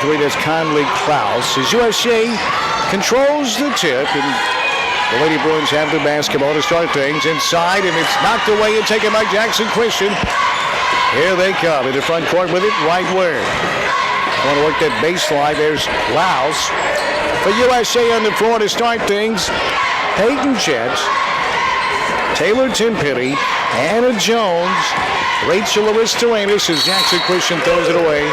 three. That's Conley Klaus. As USJ controls the tip, and the Lady Bruins have the basketball to start things inside, and it's knocked away and taken by Jackson Christian. Here they come in the front court with it, right wing. Want to work that baseline. There's Klaus. For USJ on the floor to start things, Peyton Jett, Taylor Timpity, Anna Jones, Rachel Aristoranis as Jackson Christian throws it away.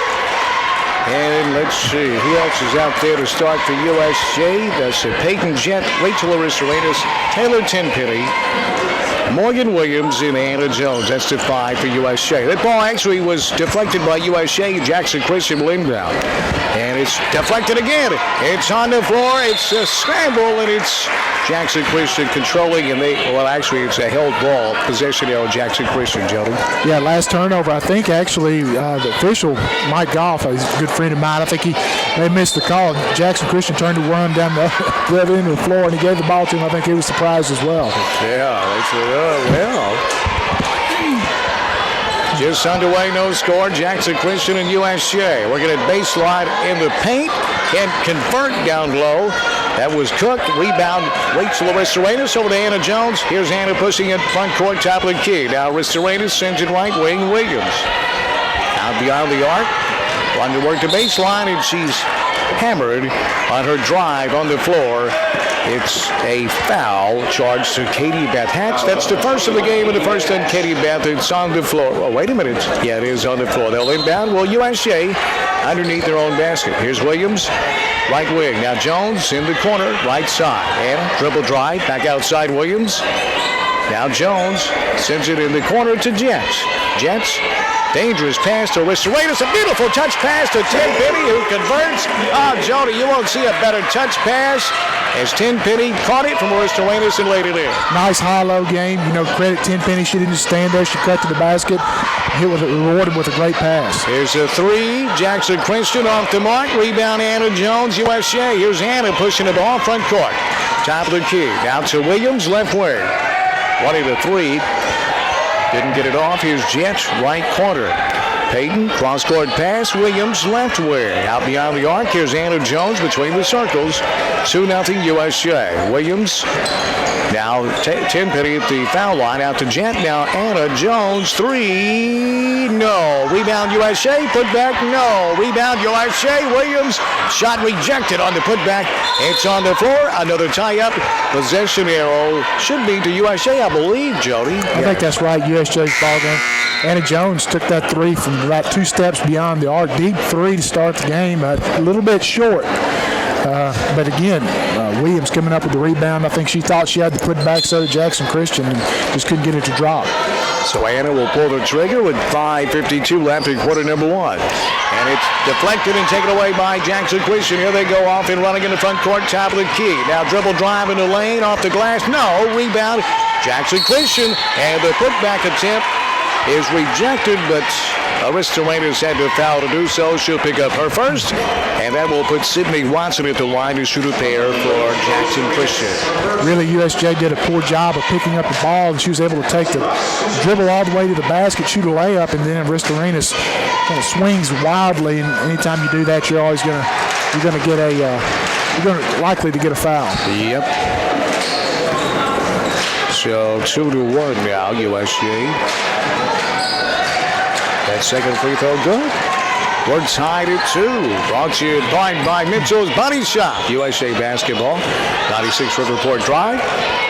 And let's see, who else is out there to start for USJ? That's Peyton Jett, Rachel Aristoranis, Taylor Timpity, Morgan Williams, and Anna Jones. That's the 5 for USJ. That ball actually was deflected by USJ. Jackson Christian will inbound. And it's deflected again. It's on the floor. It's a scramble, and it's Jackson Christian controlling. And actually, it's a held ball. Possession there on Jackson Christian, gentlemen. Yeah, last turnover. I think actually the official, Mike Goff, he's a good friend of mine. I think they missed the call. Jackson Christian turned to run down the other end of the floor, and he gave the ball to him. I think he was surprised as well. Yeah, they said, well. Just underway, no score. Jackson Christian and USJ. Working at baseline in the paint. Can't convert down low. That was Cook. Rebound, Rachel Aristoranis over to Anna Jones. Here's Anna pushing it front court, top of the key. Now Aristoranis sends it right wing, Williams. Out beyond the arc. Wanting to work the baseline, and she's hammered on her drive on the floor. It's a foul charged to Katie Beth Hatch. That's the first of the game, and the first on Katie Beth. It's on the floor. Oh, wait a minute. Yeah, it is on the floor. They'll inbound. Well, USJ underneath their own basket. Here's Williams, right wing. Now Jones in the corner, right side. Anna, dribble drive, back outside Williams. Now Jones sends it in the corner to Jets. Jets. Dangerous pass to Aristoranis. A beautiful touch pass to Timpity, who converts. Jody, you won't see a better touch pass as Timpity caught it from Aristoranis and laid it in. Nice high-low game. Credit Timpity. She didn't just stand there. She cut to the basket. He was rewarded with a great pass. Here's a three. Jackson Christian off the mark. Rebound Anna Jones, USJ. Here's Anna pushing the ball front court. Top of the key. Now to Williams, left wing. Wanting the three. Didn't get it off. Here's Jets, right corner. Peyton, cross-court pass. Williams, left wing. Out beyond the arc. Here's Anna Jones between the circles. 2-0 USJ. Williams. Now Timpity at the foul line. Out to Jet. Now Anna Jones. Three. No. Rebound USJ. Putback. No. Rebound USJ. Williams. Shot rejected on the putback. It's on the floor. Another tie-up. Possession arrow should be to USJ, I believe, Jody. I think that's right. USJ's ball game. Anna Jones took that three from about 2 steps beyond the arc. Deep three to start the game. A little bit short. But again, Williams coming up with the rebound. I think she thought she had to put back, so did Jackson Christian, and just couldn't get it to drop. So Anna will pull the trigger with 5:52 left in quarter number one. And it's deflected and taken away by Jackson Christian. Here they go off and running in the front court, top of the key. Now dribble drive in the lane, off the glass. No, rebound, Jackson Christian. And the putback attempt is rejected, but Aristoranis had to foul to do so. She'll pick up her first, and that will put Sydney Watson at the line to shoot a pair for Jackson Christian. Really, USJ did a poor job of picking up the ball, and she was able to take the dribble all the way to the basket, shoot a layup, and then Aristoranis kind of swings wildly. And anytime you do that, you're likely to get a foul. Yep. So 2-1 now, USJ. That second free throw good. We're tied at 2. Brought to you by Mitchell's Body Shop. USJ Basketball. 96 Riverport Drive.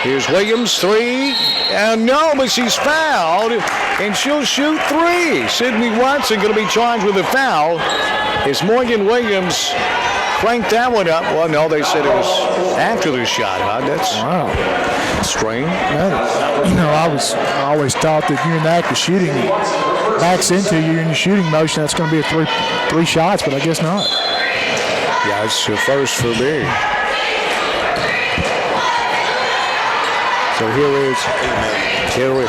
Here's Williams, three. And no, but she's fouled. And she'll shoot three. Sydney Watson going to be charged with a foul. As Morgan Williams cranked that one up. Well, no, they said it was after the shot, huh? That's strange. I always thought that you're in the act of shooting, backs into you in your shooting motion, that's going to be three shots, but I guess not. Yeah, it's the first for me. So here is.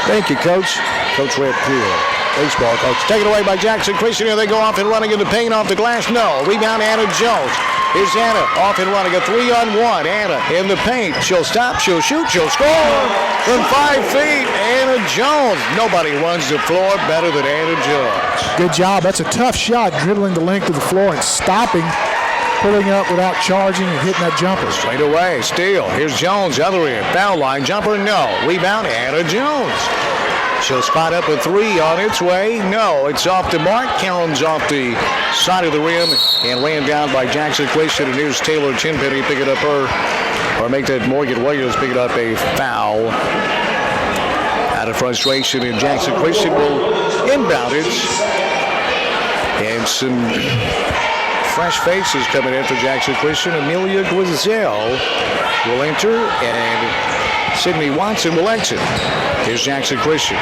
Thank you, Coach. Coach Red Peel. Baseball coach. Taken away by Jackson Christian. Here they go off and running in the paint off the glass. No. Rebound, Anna Jones. Here's Anna off and running. A 3-on-1. Anna in the paint. She'll stop. She'll shoot. She'll score from 5 feet. Anna Jones. Nobody runs the floor better than Anna Jones. Good job. That's a tough shot, dribbling the length of the floor and stopping, pulling up without charging and hitting that jumper. Straight away. Steal. Here's Jones. Other end. Foul line. Jumper. No. Rebound. Anna Jones. She'll spot up a 3 on its way. No, it's off the mark. Karen's off the side of the rim and ran down by Jackson Christian. And here's Taylor Tenpenny picking up or make that Morgan Williams picking up a foul. Out of frustration, and Jackson Christian will inbound it. And some fresh faces coming in for Jackson Christian. Amelia Guizelle will enter, and Sydney Watson will exit. Here's Jackson Christian.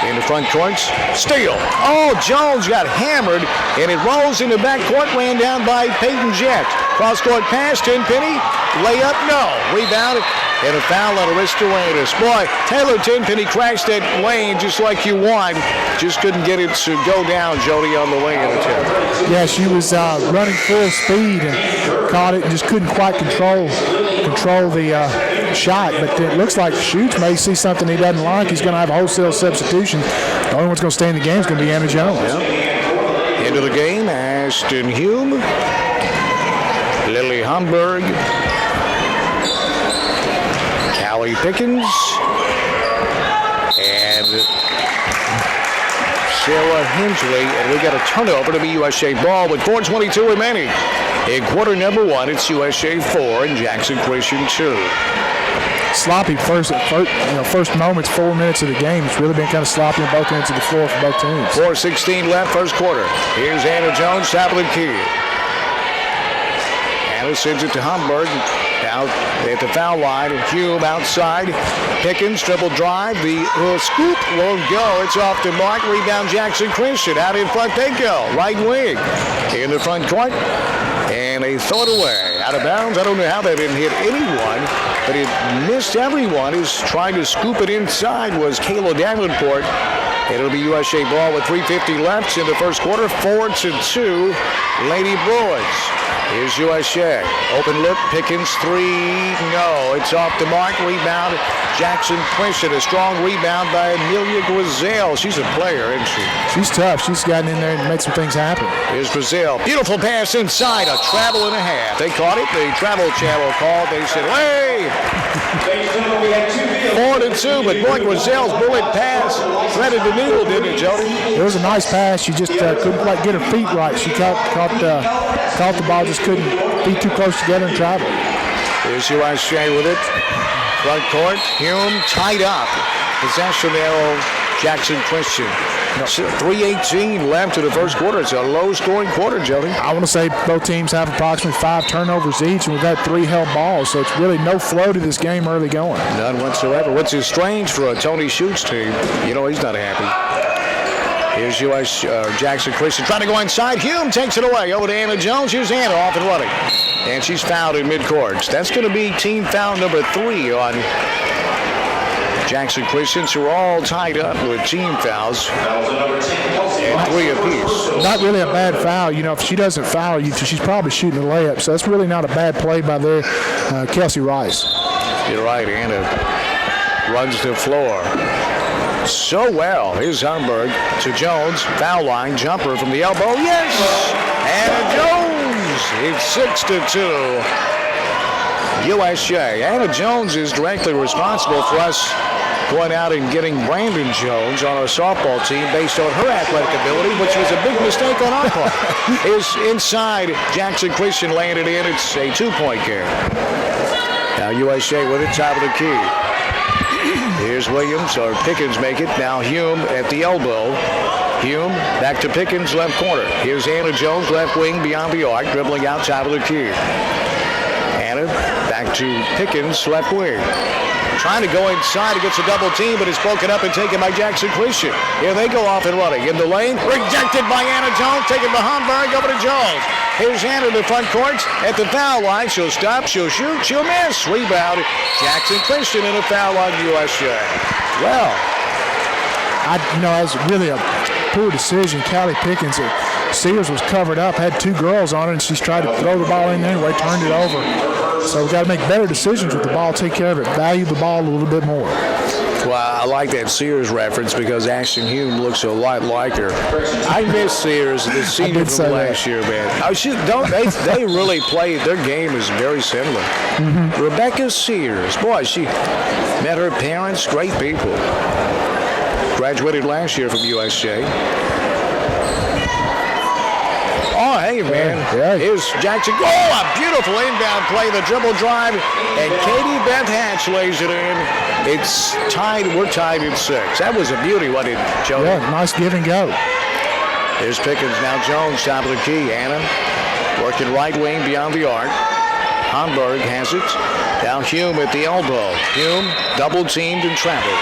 In the front courts, steal. Oh, Jones got hammered, and it rolls in the back court, ran down by Peyton Jett. Cross-court pass, Tenpenny. Layup, no. Rebound, and a foul on Aristoanis. Boy, Taylor Tenpenny crashed that lane just like you want. Just couldn't get it to go down, Jody, on the lane attempt. Yeah, she was running full speed and caught it and just couldn't quite control the shot. But it looks like Schutz may see something he doesn't like. He's going to have a wholesale substitution. The only one's going to stay in the game is going to be Anna Jones. Yep. Into the game, Ashton Hume, Lily Humberg, Callie Pickens, and Sarah Hensley. And we got a turnover to be USJ ball with 4:22 remaining. In quarter number 1, it's USJ 4 and Jackson Christian 2. Sloppy first moments, 4 minutes of the game. It's really been kind of sloppy on both ends of the floor for both teams. 4:16 left, first quarter. Here's Anna Jones, top of the key. Anna sends it to Humberg. Out at the foul line, and Hume outside. Pickens, dribble drive. The scoop won't go. It's off the mark. Rebound Jackson Christian. Out in front they go. Right wing. In the front court. And they throw it away. Out of bounds. I don't know how that didn't hit anyone, but it missed everyone. Who's trying to scoop it inside was Kayla Davenport. And it'll be USJ ball with 3:50 left in the first quarter. 4-2. Lady Bruins. Here's USJ. Open look. Pickens 3. No. It's off the mark. Rebound. Jackson Christian. A strong rebound by Amelia Guizelle. She's a player, isn't she? She's tough. She's gotten in there and made some things happen. Here's Guizelle. Beautiful pass inside. A travel and a half. They caught it. The travel channel called. They said, hey! 4-2, but boy, Guizelle's bullet pass threaded the needle, didn't it, Jody? It was a nice pass. She just couldn't quite get her feet right. She caught the ball, just couldn't be too close together and travel. Here's USJ with it. Front court, Hume tied up. Possession arrow, Jackson Christian. 3:18 left in the first quarter. It's a low-scoring quarter, Jody. I want to say both teams have approximately 5 turnovers each, and we've got 3 held balls, so it's really no flow to this game early going. None whatsoever. Which is strange for a Tony Schutz team. You know he's not happy. Here's Jackson Christian trying to go inside. Hume takes it away. Over to Anna Jones. Here's Anna off and running. And she's fouled in midcourt. That's going to be team foul number 3 on Jackson Christian. So we're all tied up with team fouls. And 3 apiece. Not really a bad foul. You know, if she doesn't foul you, she's probably shooting a layup. So that's really not a bad play by their Kelsey Rice. You're right. Anna runs the floor so well. Here's Humberg to Jones. Foul line. Jumper from the elbow. Yes! Anna Jones. It's 6-2. USJ. Anna Jones is directly responsible for us going out and getting Brandon Jones on our softball team based on her athletic ability, which was a big mistake on our part. Is inside. Jackson Christian landed in. It's a 2-point game. Now USJ with it, top of the key. Here's Williams, or Pickens make it. Now Hume at the elbow. Hume back to Pickens, left corner. Here's Anna Jones, left wing beyond the arc, dribbling out top of the key. Anna back to Pickens, left wing. Trying to go inside against a double team, but it's broken up and taken by Jackson Christian. Here they go off and running. In the lane, rejected by Anna Jones, taken by Humberg, over to Jones. Here's Anna in the front court at the foul line. She'll stop, she'll shoot, she'll miss. Rebound, Jackson Christian in a foul line, USJ. Well, that's really a poor decision. Callie Pickens Sears was covered up, had 2 girls on it, and she's tried to throw the ball in there anyway, turned it over. So we've got to make better decisions with the ball, take care of it, value the ball a little bit more. Well, I like that Sears reference because Ashton Hume looks a lot like her. I miss Sears, the senior from last year, man. They really play, their game is very similar. Mm-hmm. Rebecca Sears, boy, she met her parents, great people. Graduated last year from USJ. Oh, hey, man. Yeah. Here's Jackson. Oh, a beautiful inbound play, the dribble drive, and Katie Beth Hatch lays it in. It's tied. We're tied at 6. That was a beauty, wasn't it, Jody? Yeah, nice give and go. Here's Pickens, now Jones, top of the key. Anna working right wing beyond the arc. Hamburg has it. Now Hume at the elbow. Hume double-teamed and traveled.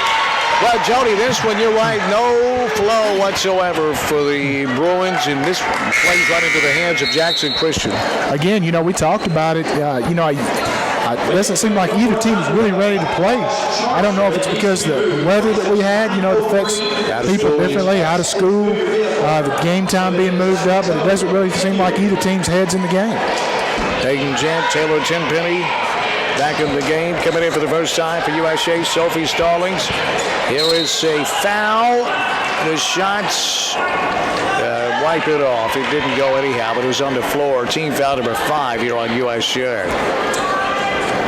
Well, Jody, this one, you're right, no flow whatsoever for the Bruins, and this plays right into the hands of Jackson Christian. Again, we talked about it. It doesn't seem like either team is really ready to play. I don't know if it's because the weather that we had, it affects people differently, out of school, the game time being moved up, but it doesn't really seem like either team's head's in the game. Peyton Gent, Taylor Tenpenny back in the game, coming in for the first time for USJ, Sophie Stallings. Here is a foul. The shots wipe it off. It didn't go anyhow, but it was on the floor. Team foul number 5 here on USJ.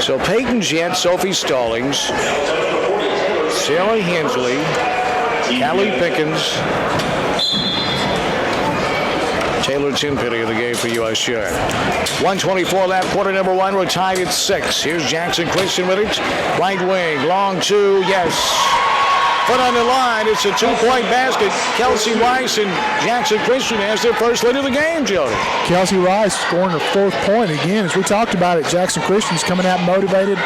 So Peyton Gent, Sophie Stallings, Sarah Hensley, Callie Pickens, Taylor Tenpenny in the game for USJ. 1:24 left, quarter number 1. We're tied at 6. Here's Jackson Christian with it. Right wing, long 2, yes. Foot on the line, it's a 2-point basket. Kelsey Rice and Jackson Christian has their first lead of the game, Jody. Kelsey Rice scoring her 4th point. Again, as we talked about it, Jackson Christian's coming out motivated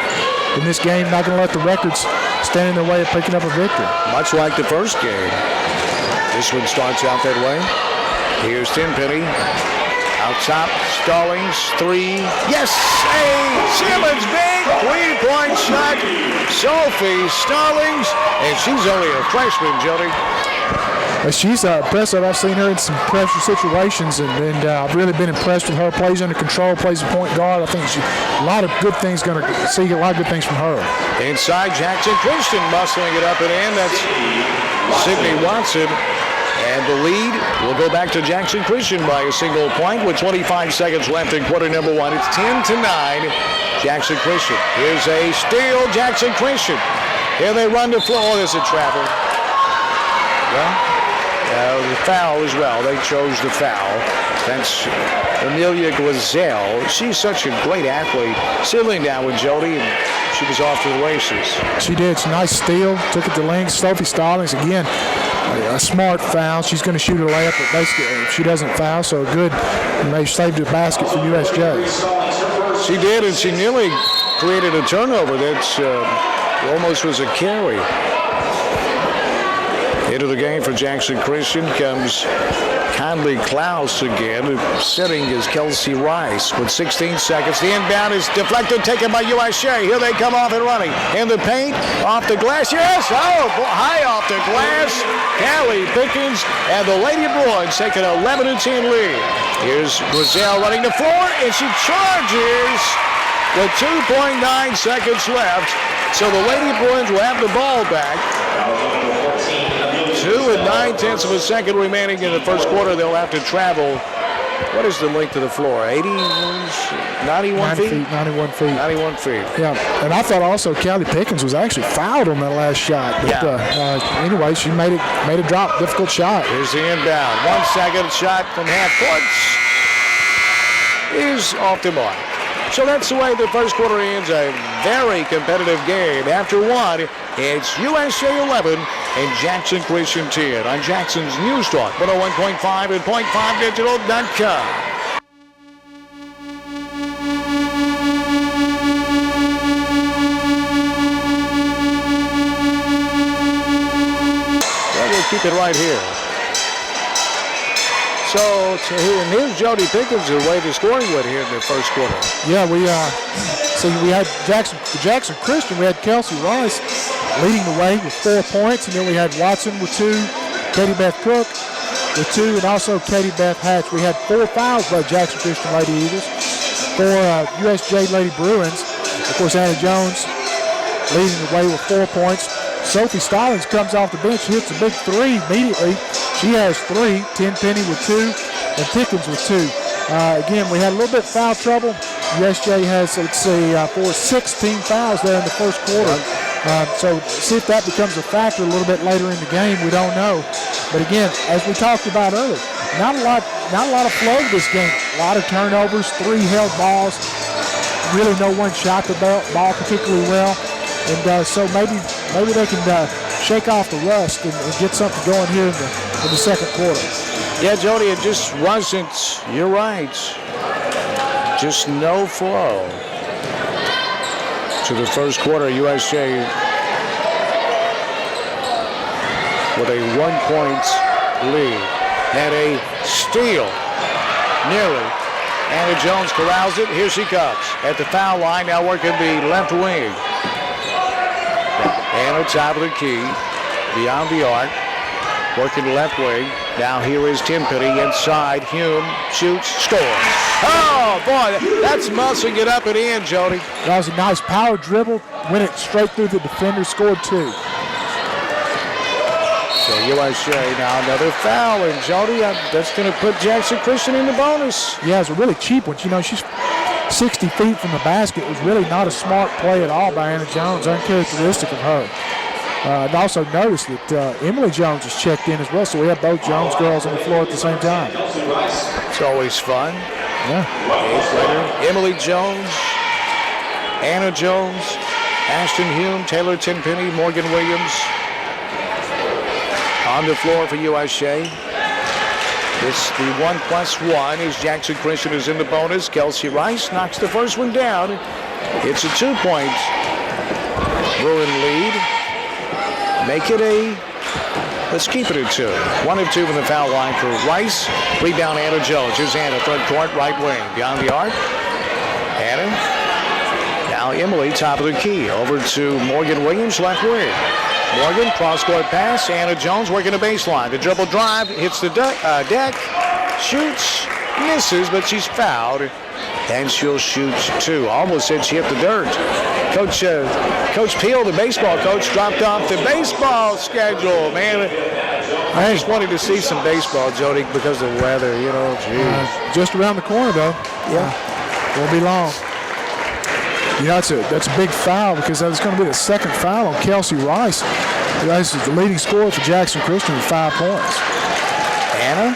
in this game, not going to let the records stand in their way of picking up a victory. Much like the first game. This one starts out that way. Here's Tenpenny. Out top, Stallings, 3. Yes! Hey! Simmons, big 3-point shot. Sophie Stallings, and she's only a freshman, Jody. She's impressive. I've seen her in some pressure situations, and I've really been impressed with her. Plays under control, plays a point guard. I think a lot of good things going to see a lot of good things from her. Inside, Jackson Christian muscling it up and in. That's Sydney Watson. And the lead will go back to Jackson Christian by a single point with 25 seconds left in quarter number 1. It's 10-9, Jackson Christian. Here's a steal, Jackson Christian. Here they run the floor. Oh, there's a travel. Well, the foul as well. They chose the foul. That's Amelia Glazell. She's such a great athlete. Settling down with Jody, and she was off to the races. She did. It's a nice steal. Took it to length. Sophie Stallings, again, a smart foul. She's going to shoot a layup, but basically if she doesn't foul, so good. And they saved a basket for USJ. She did, and she nearly created a turnover that almost was a carry. Into the game for Jackson Christian comes Conley Klaus again. Sitting is Kelsey Rice with 16 seconds. The inbound is deflected, taken by USJ. Here they come off and running. In the paint, off the glass. Yes! Oh, high off the glass. Callie Pickens and the Lady Bruins take an 11-10 lead. Here's Brazil running the floor, and she charges with 2.9 seconds left. So the Lady Bruins will have the ball back. 2 9/10 of a second remaining in the first quarter. They'll have to travel. What is the length of the floor? 91 feet? 91 feet. 91 feet. Yeah, and I thought also Callie Pickens was actually fouled on that last shot. But anyway, she made a drop, difficult shot. Here's the inbound. 1 second shot from half court is off the mark. So that's the way the first quarter ends. A very competitive game. After 1, it's USJ 11 and Jackson Christian 10 on Jackson's News Talk 101.5 and .5digital.com. We'll keep it right here. So, and here's Jody Pickens who led the scoring with here in the first quarter. Yeah, we had Jackson Christian. We had Kelsey Rice leading the way with 4 points, and then we had Watson with 2, Katie Beth Cook, with 2, and also Katie Beth Hatch. We had 4 fouls by Jackson Christian Lady Eagles. For USJ Lady Bruins, of course, Anna Jones leading the way with 4 points. Sophie Stallings comes off the bench, hits a big 3 immediately. She has 3, Tenpenny with 2, and Pickens with 2. Again, we had a little bit of foul trouble. USJ has, let's see, 16 fouls there in the first quarter. So see if that becomes a factor a little bit later in the game. We don't know. But again, as we talked about earlier, not a lot of flow this game. A lot of turnovers, 3 held balls. Really no one shot the ball particularly well. And so maybe they can shake off the rust and get something going here in the second quarter. Yeah, Jody, it just wasn't, you're right, just no flow to the first quarter. USJ with a 1-point lead. Had a steal, nearly. Anna Jones corrals it. Here she comes at the foul line, now working the left wing. Anna, top of the key, beyond the arc, working the left wing. Now here is Tenpenny inside. Hume shoots, scores. Oh, boy, that's mussing it up and in, Jody. That was a nice power dribble. Went it straight through the defender, scored 2. So USJ now another foul, and Jody, that's going to put Jackson Christian in the bonus. Yeah, it's a really cheap one. You know, she's 60 feet from the basket. It was really not a smart play at all by Anna Jones, uncharacteristic of her. And also notice that Emily Jones is checked in as well, so we have both Jones girls on the floor at the same time. It's always fun. Yeah. Emily Jones, Anna Jones, Ashton Hume, Taylor Tenpenny, Morgan Williams on the floor for USJ. It's the 1+1 as Jackson Christian is in the bonus. Kelsey Rice knocks the first one down. It's a 2-point Bruin lead. Make it let's keep it at 2. 1 of 2 from the foul line for Rice. Rebound Anna Jones. Here's Anna, front court, right wing. Beyond the arc. Anna. Now Emily, top of the key. Over to Morgan Williams, left wing. Morgan, cross-court pass. Anna Jones working the baseline. The dribble drive, hits the deck, shoots, misses, but she's fouled. And she'll shoot 2. Almost said she hit the dirt. Coach Peel, the baseball coach, dropped off the baseball schedule. Man, I just wanted to see some baseball, Jody, because of the weather, you know. Just around the corner, though. Yeah. Won't be long. You know, that's a big foul because that's going to be the second foul on Kelsey Rice. Rice is the leading scorer for Jackson Christian with 5 points. Anna,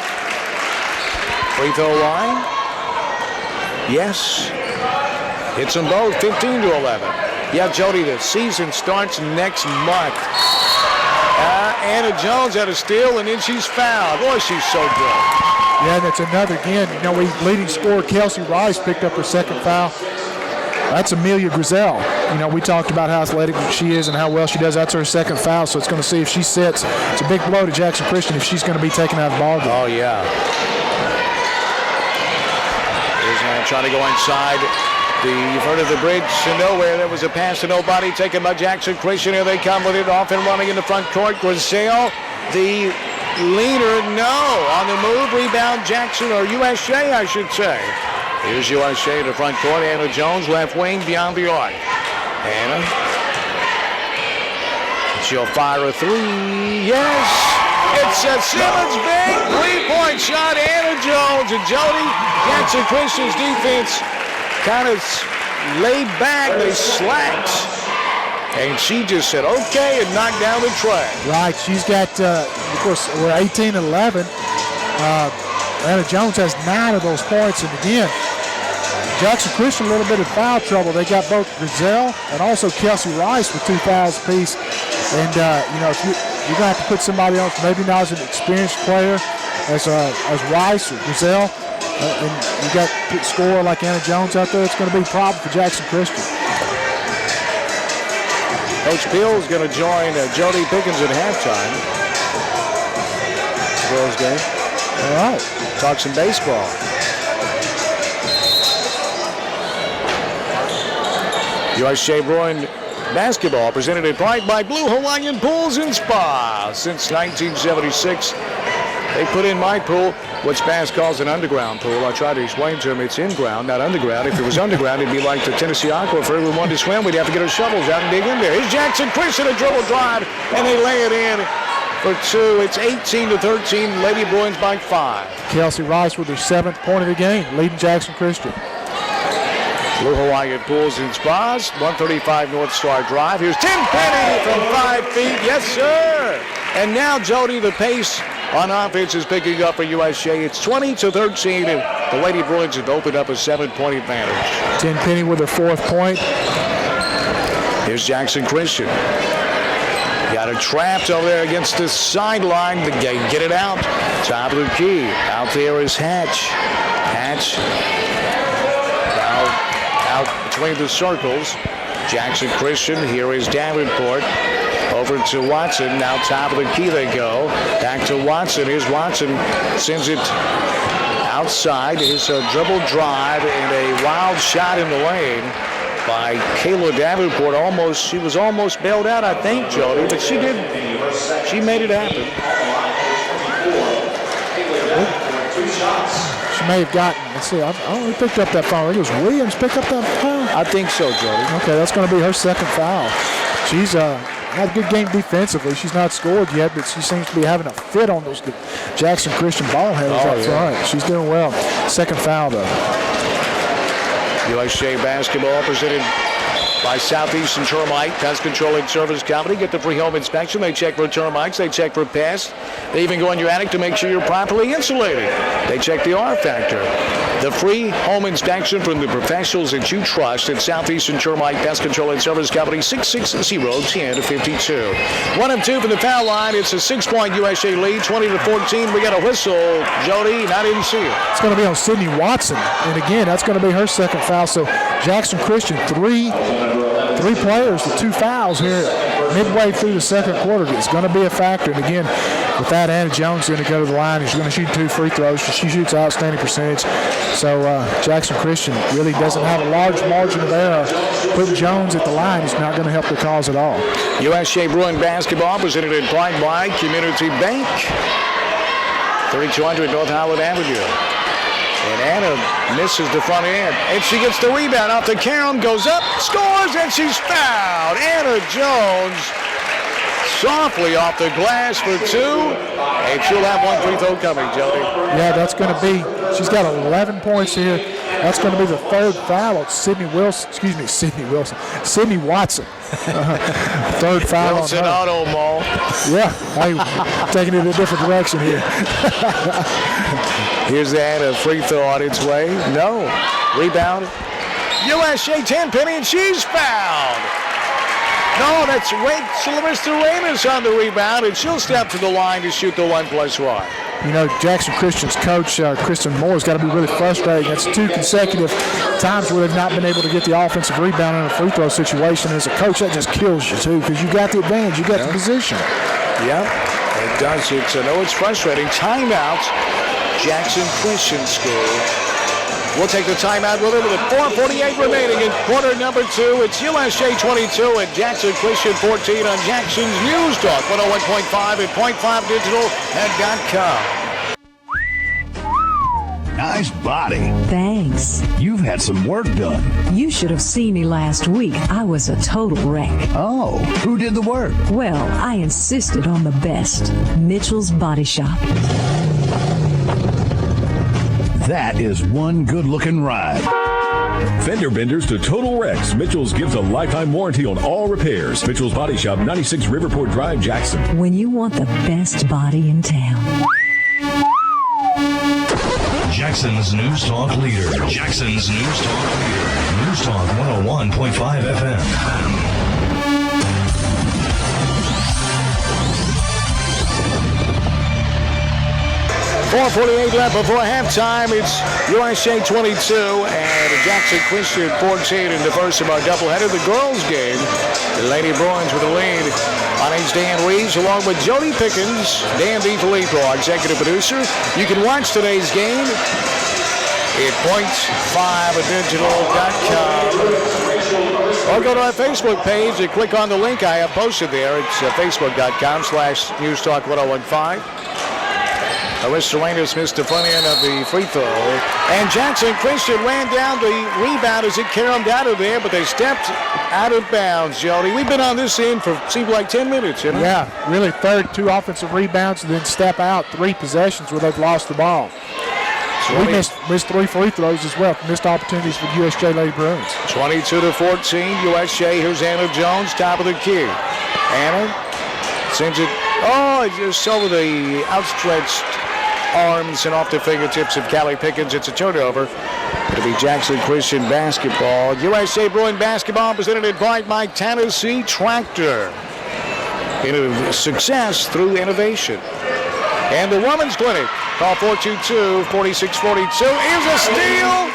free throw line. Yes. Hits them both, 15-11. Yeah, Jody, the season starts next month. Anna Jones had a steal, and then she's fouled. Boy, she's so good. Yeah, and that's another, again, you know, leading scorer Kelsey Rice picked up her second foul. That's Amelia Grizel. You know, we talked about how athletic she is and how well she does. That's her second foul, so it's going to see if she sits. It's a big blow to Jackson Christian if she's going to be taken out of the ball game. Oh, yeah. Here's Anna trying to go inside. You've heard of the bridge to nowhere. There was a pass to nobody taken by Jackson Christian. Here they come with it, off and running in the front court. Grizel, the leader, no. On the move, rebound Jackson, or USJ, I should say. Here's USJ in the front court. Anna Jones, left wing, beyond the arc. Anna. She'll fire a 3. Yes! It's a Simmons big 3-point shot. Anna Jones and Jody. Jackson Christian's defense kind of laid back. They slacked. And she just said, okay, and knocked down the tray. Right. She's got, of course, we're 18-11. Anna Jones has 9 of those points. And again, Jackson Christian, a little bit of foul trouble. They got both Grizel and also Kelsey Rice with 2 fouls apiece. And, you know, if you're going to have to put somebody else, maybe not as an experienced player as Rice or Grizel, and you got a scorer like Anna Jones out there, it's going to be a problem for Jackson Christian. Coach Peel is going to join Jody Pickens at halftime. Girls game. All right. Talk some baseball. USJ Bruin basketball presented in part by Blue Hawaiian Pools and Spa. Since 1976, They put in my pool, what Bass calls an underground pool. I tried to explain to him it's in-ground, not underground. If it was underground, it'd be like the Tennessee Aquifer. If we wanted to swim, we'd have to get our shovels out and dig in there. Here's Jackson Christian, a dribble drive, and they lay it in for 2. It's 18-13. Lady Bruins by 5. Kelsey Rice with her 7th point of the game, leading Jackson Christian. Blue Hawaiian Pools and Spas, 135 North Star Drive. Here's Tim Penny from 5 feet. Yes, sir. And now, Jody, the pace on offense is picking up for USJ. It's 20-13, and the Lady Bruins have opened up a 7-point advantage. Tim Penny with her 4th point. Here's Jackson Christian. Got it trapped over there against the sideline. The game, get it out. Top of the key. Out there is Hatch. Hatch out between the circles. Jackson Christian. Here is Davenport. Over to Watson. Now top of the key they go. Back to Watson. Here's Watson. Sends it outside. Here's a dribble drive and a wild shot in the lane by Kayla Davenport. She was almost bailed out, I think, Jody, but she made it happen. She may have gotten, let's see, I only picked up that foul. It was Williams picked up that foul? I think so, Jody. Okay, that's going to be her 2nd foul. She's had a good game defensively. She's not scored yet, but she seems to be having a fit on those Jackson Christian ball headers up front. She's doing well. 2nd foul, though. USJ basketball presented by Southeastern Termite Pest Control and Service Company. Get the free home inspection. They check for termites. They check for pests. They even go in your attic to make sure you're properly insulated. They check the R factor. The free home inspection from the professionals that you trust at Southeastern Termite Pest Control and Service Company, 660-1052. 1 of 2 from the foul line. It's a 6-point USJ lead, 20-14. We got a whistle, Jody, and I didn't see it. It's going to be on Sydney Watson. And again, that's going to be her 2nd foul. So Jackson Christian, three players with 2 fouls here midway through the 2nd quarter. It's going to be a factor. And again, with that, Anna Jones is going to go to the line. She's going to shoot 2 free throws. She shoots outstanding percentage. So Jackson Christian really doesn't have a large margin of error. Putting Jones at the line is not going to help the cause at all. USJ Bruin basketball presented in part by Community Bank, 3200 North Howland Avenue. And Anna misses the front end. And she gets the rebound off the carom, goes up, scores, and she's fouled. Anna Jones softly off the glass for 2. And she'll have 1 free throw coming, Jody. Yeah, that's going to be, she's got 11 points here. That's going to be the 3rd foul on Sydney Watson. 3rd foul Wilson on her. Auto Mall. Yeah, I'm taking it a different direction here. Here's the Anna free throw on its way. No. Rebound. USJ 10 Penny, and she's fouled. No, that's Sylvester Reynos on the rebound, and she'll step to the line to shoot the 1+1. You know, Jackson Christian's coach, Kristen Moore, has got to be really frustrated. That's 2 consecutive times where they've not been able to get the offensive rebound in a free throw situation. As a coach, that just kills you, too, because you got the advantage. You got the position. Yeah, it does. It's frustrating. Timeout, Jackson Christian School. We'll take the timeout with it with 4:48 remaining in quarter number 2. It's USJ 22 and Jackson Christian 14 on Jackson's News Talk 101.5 and .5 Digital and .com. Nice body. Thanks. You've had some work done. You should have seen me last week. I was a total wreck. Oh, who did the work? Well, I insisted on the best. Mitchell's Body Shop. That is one good-looking ride. Fender benders to total wrecks. Mitchell's gives a lifetime warranty on all repairs. Mitchell's Body Shop, 96 Riverport Drive, Jackson. When you want the best body in town. Jackson's News Talk leader. Jackson's News Talk leader. News Talk 101.5 FM. 4:48 left before halftime. It's USJ 22 and Jackson Christian 14 in the first of our doubleheader. The girls' game. The Lady Bruins with the lead. On is Dan Reeves along with Jody Pickens, Dan DiFilippo, our executive producer. You can watch today's game at point5digital.com. Or go to our Facebook page and click on the link I have posted there. It's facebook.com/Newstalk1015. Larissa Reynos missed the front end of the free throw. And Jackson Christian ran down the rebound as it caromed out of there, but they stepped out of bounds, Jody. We've been on this end for seemed like 10 minutes, you know? Yeah, really 2 offensive rebounds and then step out 3 possessions where they've lost the ball. We missed 3 free throws as well. Missed opportunities for USJ Lady Bruins. 22-14, USJ. Here's Anna Jones, top of the key. Anna sends it, just over the outstretched arms and off the fingertips of Callie Pickens. It's a turnover. It'll be Jackson Christian basketball. USA Bruin basketball presented in part by Tennessee Tractor. Success through innovation. And the women's clinic. Call 422-4642 is a steal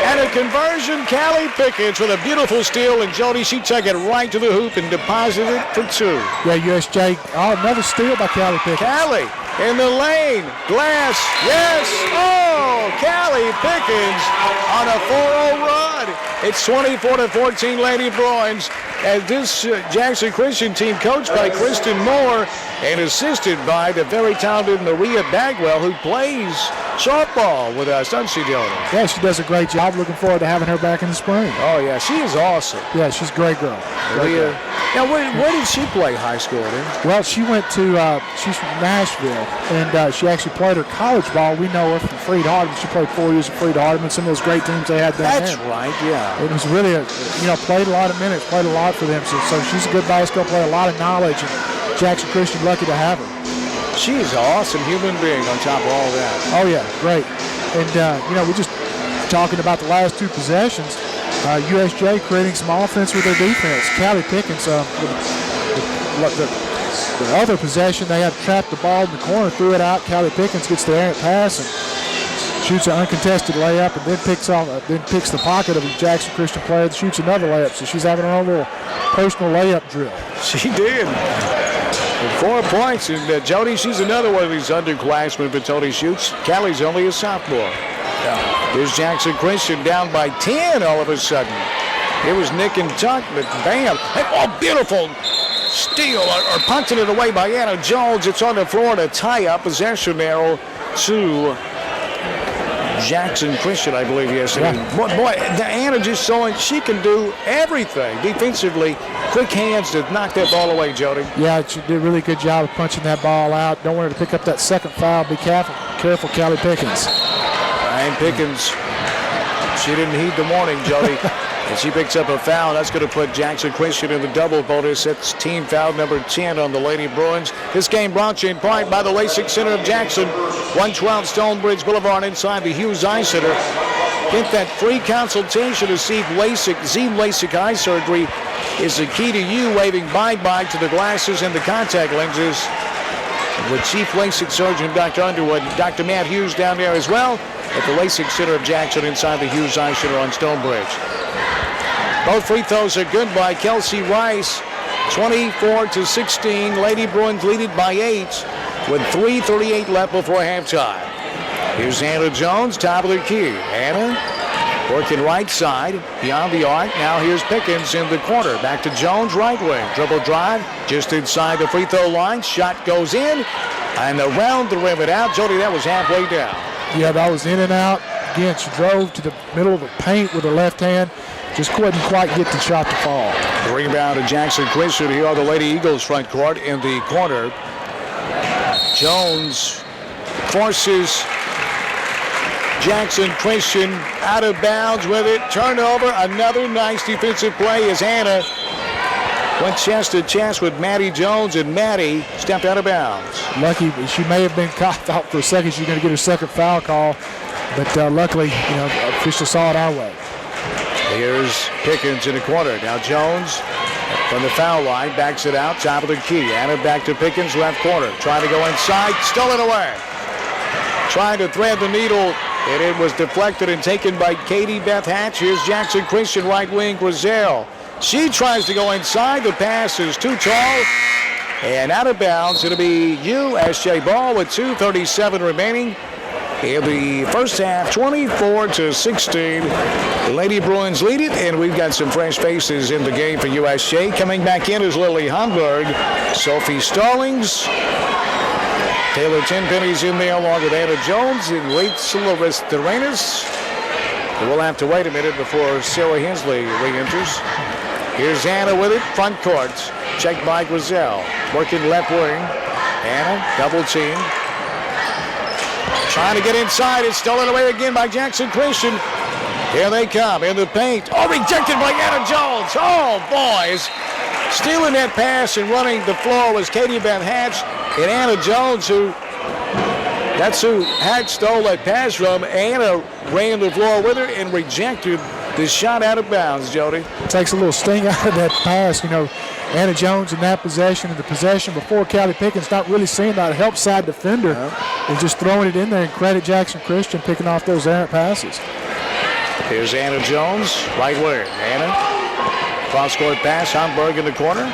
and a conversion. Callie Pickens with a beautiful steal, and Jody, she took it right to the hoop and deposited it for 2. Yeah, USJ. Another steal by Callie Pickens. Callie in the lane. Glass. Yes. Oh, Callie Pickens on a 4-0 run. It's 24-14 Lady Bruins. As this Jackson Christian team, coached by Kristen Moore and assisted by the very talented Maria Bagwell, who plays softball with us, doesn't she, Jody? Yeah, she does a great job. Looking forward to having her back in the spring. Oh, yeah, she is awesome. Yeah, she's a great girl. Now, where did she play high school then? Well, she went to, she's from Nashville, and she actually played her college ball. We know her from Freed Hardeman. She played 4 years at Freed Hardeman, some of those great teams they had down there. That's right, yeah. It was really, played a lot of minutes, played a lot for them. So she's a good basketball player, a lot of knowledge, and Jackson Christian lucky to have her. She is an awesome human being on top of all that. Oh, yeah, great. And, we're just talking about the last 2 possessions. USJ creating some offense with their defense. Callie Pickens, the other possession, they had trapped the ball in the corner, threw it out. Callie Pickens gets the errant pass and shoots an uncontested layup, and then picks the pocket of a Jackson Christian player that shoots another layup. So she's having her own little personal layup drill. She did. With 4 points, and Jody, she's another one of these underclassmen for Tony Shoots. Callie's only a sophomore. Here's Jackson Christian down by 10 all of a sudden. It was Nick and Tuck, but bam. Oh, beautiful steal or punting it away by Anna Jones. It's on the floor to tie up possession arrow to Jackson Christian, I believe, yes. Yeah. Boy, Anna just showing she can do everything defensively. Quick hands to knock that ball away, Jody. Yeah, she did a really good job of punching that ball out. Don't want her to pick up that second foul. Be careful, Callie Pickens. And Pickens, she didn't heed the warning, Jody. And she picks up a foul. That's going to put Jackson Christian in the double bonus. That's team foul number 10 on the Lady Bruins. This game brought to you in part by the LASIK Center of Jackson, 112 Stonebridge Boulevard inside the Hughes Eye Center. Get that free consultation to see if LASIK eye surgery is the key to you waving bye-bye to the glasses and the contact lenses. With Chief LASIK Surgeon Dr. Underwood, Dr. Matt Hughes down there as well at the LASIK Center of Jackson inside the Hughes Eye Center on Stonebridge. Both free throws are good by Kelsey Rice. 24-16. Lady Bruins leaded by 8 with 3:38 left before halftime. Here's Anna Jones, top of the key. Anna working right side, beyond the arc. Now here's Pickens in the corner. Back to Jones, right wing. Dribble drive, just inside the free throw line. Shot goes in, and around the rim and out. Jody, that was halfway down. Yeah, that was in and out. Again, she drove to the middle of the paint with her left hand. Just couldn't quite get the shot to fall. The rebound to Jackson Christian. Here are the Lady Eagles front court in the corner. Jones forces Jackson Christian out of bounds with it. Turnover. Another nice defensive play as Anna went chest to chest with Maddie Jones, and Maddie stepped out of bounds. Lucky, she may have been caught. Thought for a second she's going to get her second foul call, but luckily, officials saw it our way. Here's Pickens in the corner. Now Jones from the foul line backs it out, top of the key. Anna back to Pickens, left corner. Trying to go inside, stolen away. Trying to thread the needle, and it was deflected and taken by Katie Beth Hatch. Here's Jackson Christian, right wing, Grizel. She tries to go inside. The pass is too tall and out of bounds. It'll be USJ ball with 2:37 remaining in the first half, 24-16. The Lady Bruins lead it, and we've got some fresh faces in the game for USJ. Coming back in is Lily Hamburg, Sophie Stallings, Taylor Tenpenny's in there along with Anna Jones and Rachel Aristorenas. We'll have to wait a minute before Sarah Hensley re-enters. Here's Anna with it, front court. Checked by Grizel. Working left wing. Anna, double team. Trying to get inside. It's stolen away again by Jackson Christian. Here they come in the paint. Oh, rejected by Anna Jones. Oh, boys. Stealing that pass and running the floor was Katie Beth Hatch and Anna Jones, that's who Hatch stole that pass from. Anna ran the floor with her and rejected the shot out of bounds, Jody. Takes a little sting out of that pass. You know, Anna Jones in that possession and the possession before Callie Pickens not really seeing that help side defender and just throwing it in there and credit Jackson Christian picking off those errant passes. Here's Anna Jones, right wing. Anna, cross-court pass, Homburg in the corner.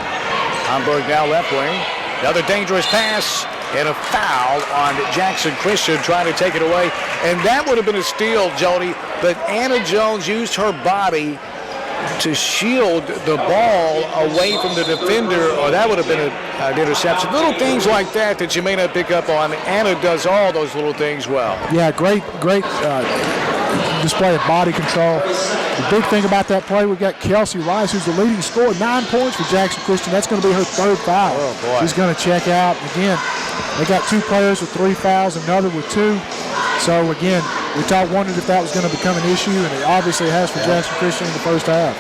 Homburg now left wing. Another dangerous pass and a foul on Jackson Christian trying to take it away. And that would have been a steal, Jody, but Anna Jones used her body to shield the ball away from the defender, or that would have been an interception. Little things like that that you may not pick up on. Anna does all those little things well. Yeah, great display of body control. The big thing about that play, we've got Kelsey Rice, who's the leading scorer, 9 points for Jackson Christian. That's going to be her 3rd foul. Oh, boy. She's going to check out. Again, they got 2 players with 3 fouls, another with 2. So, again, we wondered if that was going to become an issue, and it obviously has for Jackson Christian in the first half.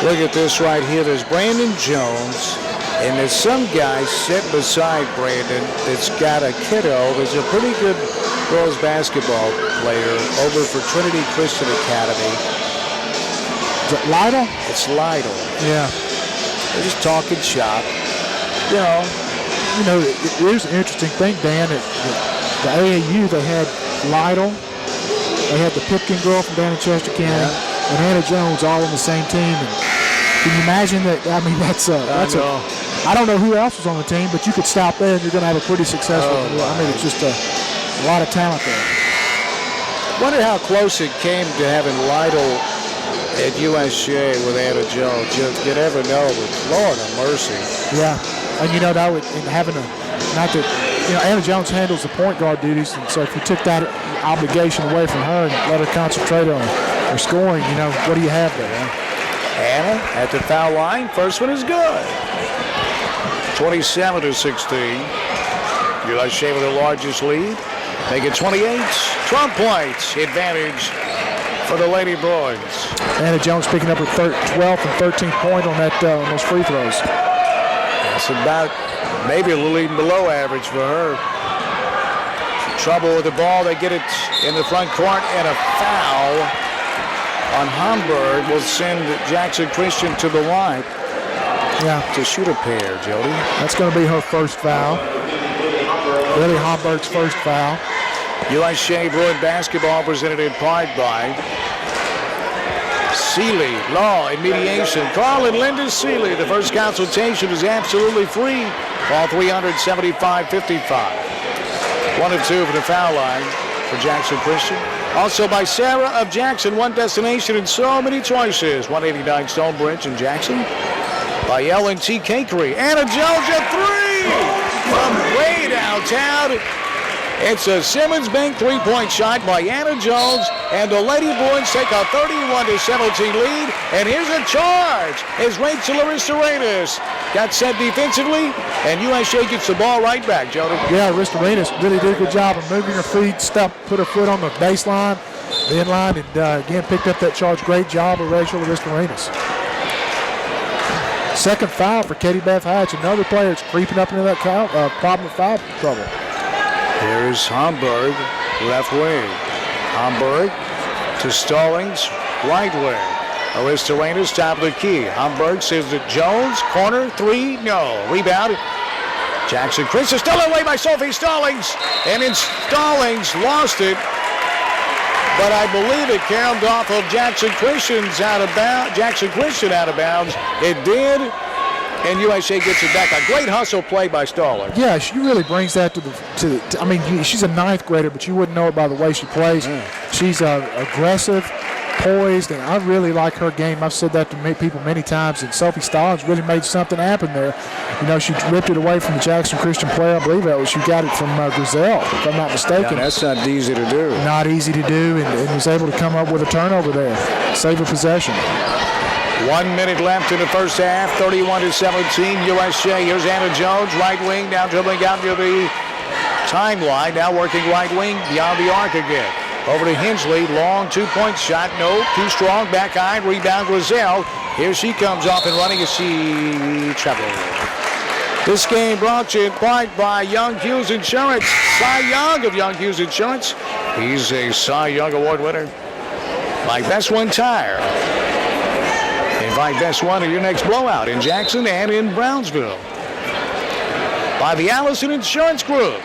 Look at this right here. There's Brandon Jones, and there's some guy sitting beside Brandon that's got a kiddo. There's a pretty good girls basketball player over for Trinity Christian Academy. Is it Lytle? It's Lytle. Yeah. They're just talking shop. You know, here's an interesting thing, Dan. At the AAU, they had Lytle, they had the Pipkin girl from down in Chester County, and Anna Jones all on the same team. And can you imagine that? I mean, I don't know who else was on the team, but you could stop there and you're going to have a pretty successful. It's just a lot of talent there. Wonder how close it came to having Lytle at USJ with Anna Jones. You never know, but Lord have mercy. Yeah, and that would, and having Anna Jones handles the point guard duties, and so if you took that obligation away from her and let her concentrate on her scoring, what do you have there? Anna at the foul line. First one is good. 27-16. USJ with the largest lead. Make it 28. 12 points advantage for the Lady Bruins. Anna Jones picking up her 12th and 13th point on those free throws. That's about maybe a little even below average for her. Trouble with the ball. They get it in the front court, and a foul on Homburg will send Jackson Christian to the line. Yeah, to shoot a pair, Jody. That's going to be her first foul. Really Homburg's first foul. USJ Bruin basketball presented in part by Seeley Law and Mediation. Carl and Linda Seeley. The first consultation is absolutely free. Call 300-7555. 1 and 2 for the foul line for Jackson Christian. Also by Sarah of Jackson. One destination and so many choices. 189 Stonebridge in Jackson. By L&T Cakery. Anna Jones at 3 from way downtown. It's a Simmons Bank 3-point shot by Anna Jones, and the Lady Bruins take a 31-17 lead. And here's a charge as Rachel Aristorenas got set defensively, and USJ gets the ball right back, Jody. Yeah, Aristorenas really did a good job of moving her feet, put her foot on the baseline, the inline, and again picked up that charge. Great job of Rachel Aristorenas. Second foul for Katie Beth Hatch, another player that's creeping up into that problem of foul trouble. Here's Homburg, left wing. Homburg to Stallings, right wing. Aristorenas, top of the key. Homburg says that Jones, corner, 3, no. Rebound. Jackson Christian stolen away by Sophie Stallings. And then Stallings lost it. But I believe it caromed off of Jackson Christian out of bounds. It did. And USJ gets it back. A great hustle play by Stallings. Yeah, she really brings that to she's a 9th grader, but you wouldn't know it by the way she plays. She's aggressive, poised, and I really like her game. I've said that to people many times, and Sophie Stallings really made something happen there. You know, she ripped it away from the Jackson Christian player. I believe she got it from Griselle, if I'm not mistaken. Yeah, that's not easy to do. Not easy to do, and was able to come up with a turnover there, save a possession. 1 minute left in the first half, 31-17, USJ. Here's Anna Jones, right wing, now dribbling out to the timeline, now working right wing, beyond the arc again. Over to Hensley, long two-point shot, no, too strong, back iron, rebound Griselle. Here she comes off and running as she travels. This game brought to you in part by Young Hughes Insurance. Cy Young of Young Hughes Insurance. He's a Cy Young Award winner. Like Best One Tire. Invite Best One to your next blowout in Jackson and in Brownsville. By the Allison Insurance Group.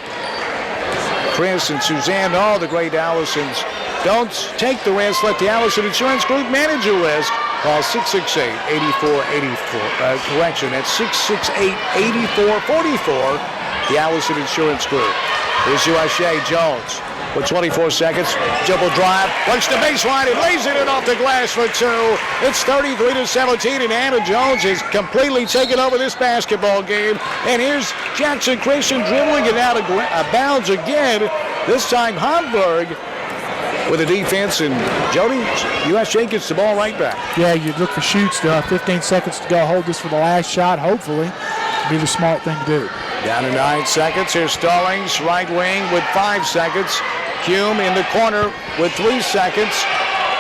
Chris and Suzanne, all the great Allisons. Don't take the risk. Let the Allison Insurance Group manage your risk. Call 668-8484. Correction, that's 668-8444. The Allison Insurance Group. Here's USJ Jones. With 24 seconds, dribble drive, works the baseline and lays it in off the glass for two. It's 33-17, and Anna Jones has completely taken over this basketball game. And here's Jackson Christian dribbling it out of bounds again. This time Hamburg with the defense, and Jody, USJ gets the ball right back. Yeah, you look for shoots. 15 seconds to go. Hold this for the last shot, hopefully. Be the smart thing to do. Down to 9 seconds. Here's Stallings, right wing with 5 seconds. Hume in the corner with 3 seconds.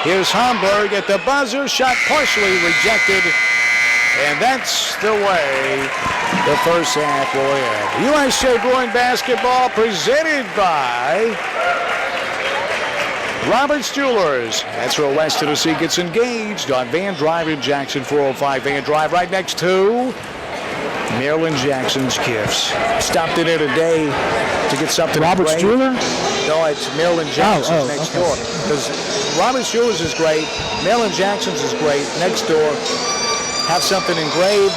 Here's Hamburg at the buzzer. Shot partially rejected. And that's the way the first half will end. USJ Bruin basketball presented by Roberts Jewelers. That's where West Tennessee gets engaged on Van Drive in Jackson, 405 Van Drive, right next to Marilyn Jackson's Gifts. Stopped in there today to get something. Roberts great. Jeweler? No, it's Marilyn Jackson's next okay. door. Because Roberts Jewelers is great. Marilyn Jackson's is great. Next door, have something engraved.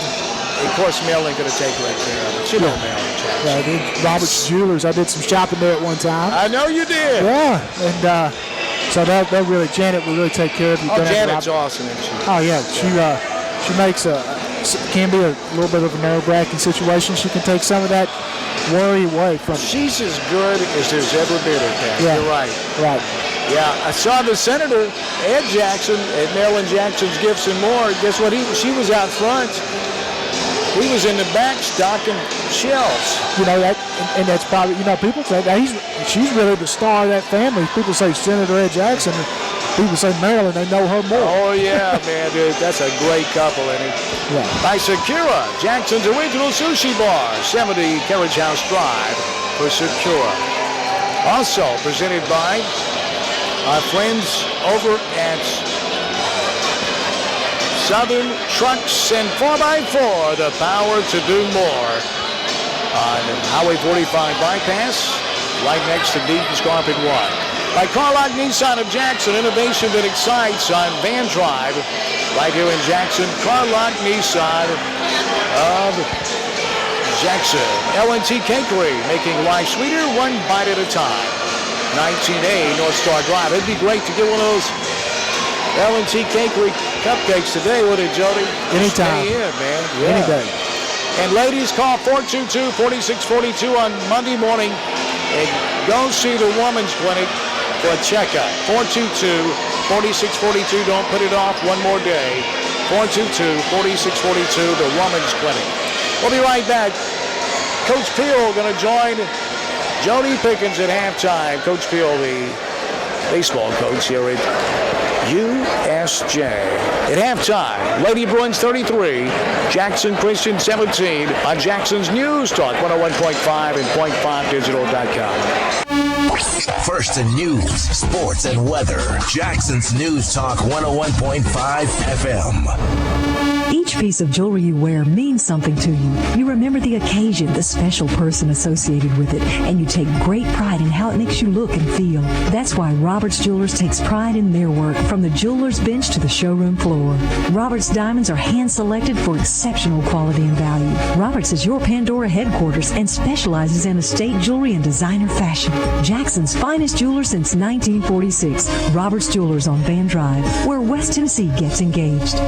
Of course, Marilyn going to take right care of it. You know Marilyn Jackson. Yeah, I did. Roberts Jewelers. I did some shopping there at one time. I know you did. Yeah, and so that really, Janet will really take care of you. Oh, Janet's awesome, isn't she? Oh yeah, she makes can be a little bit of a nerve-wracking situation. She can take some of that worry away from you. She's as good as there's ever been at that. Yeah. You're right. Right. Yeah, I saw the senator, Ed Jackson, at Marilyn Jackson's Gifts and More. Guess what? She was out front. He was in the back stocking shelves. You know, and that's probably, people say that she's really the star of that family. People say Senator Ed Jackson. People say Marilyn, they know her more. Oh, yeah, man, dude. That's a great couple, isn't it? Yeah. By Sakura, Jackson's original sushi bar, 70 Carriage House Drive for Sakura. Also presented by our friends over at Southern Trucks and 4x4, the power to do more. On Highway 45 bypass, right next to Deaton's Carpet 1. By Carlock Nissan of Jackson, innovation that excites on Van Drive, right here in Jackson. Carlock Nissan of Jackson. L&T Cakery, making life sweeter one bite at a time. 19A North Star Drive. It'd be great to get one of those L&T Cakery cupcakes today, would it, Jody? Anytime. Stay in, man. Yeah. Any day. And ladies, call 422-4642 on Monday morning and go see the Women's Clinic for a checkup. 422-4642. Don't put it off one more day. 422-4642, the Women's Clinic. We'll be right back. Coach Peel going to join Jody Pickens at halftime. Coach Peel, the baseball coach here at USJ. At halftime, Lady Bruins 33, Jackson Christian 17 on Jackson's News Talk 101.5 and .5digital.com. First in news, sports, and weather. Jackson's News Talk 101.5 FM. Each piece of jewelry you wear means something to you. You remember the occasion, the special person associated with it, and you take great pride in how it makes you look and feel. That's why Roberts Jewelers takes pride in their work, from the jeweler's bench to the showroom floor. Roberts diamonds are hand-selected for exceptional quality and value. Roberts is your Pandora headquarters and specializes in estate jewelry and designer fashion. Jackson's finest jeweler since 1946. Roberts Jewelers on Van Drive, where West Tennessee gets engaged.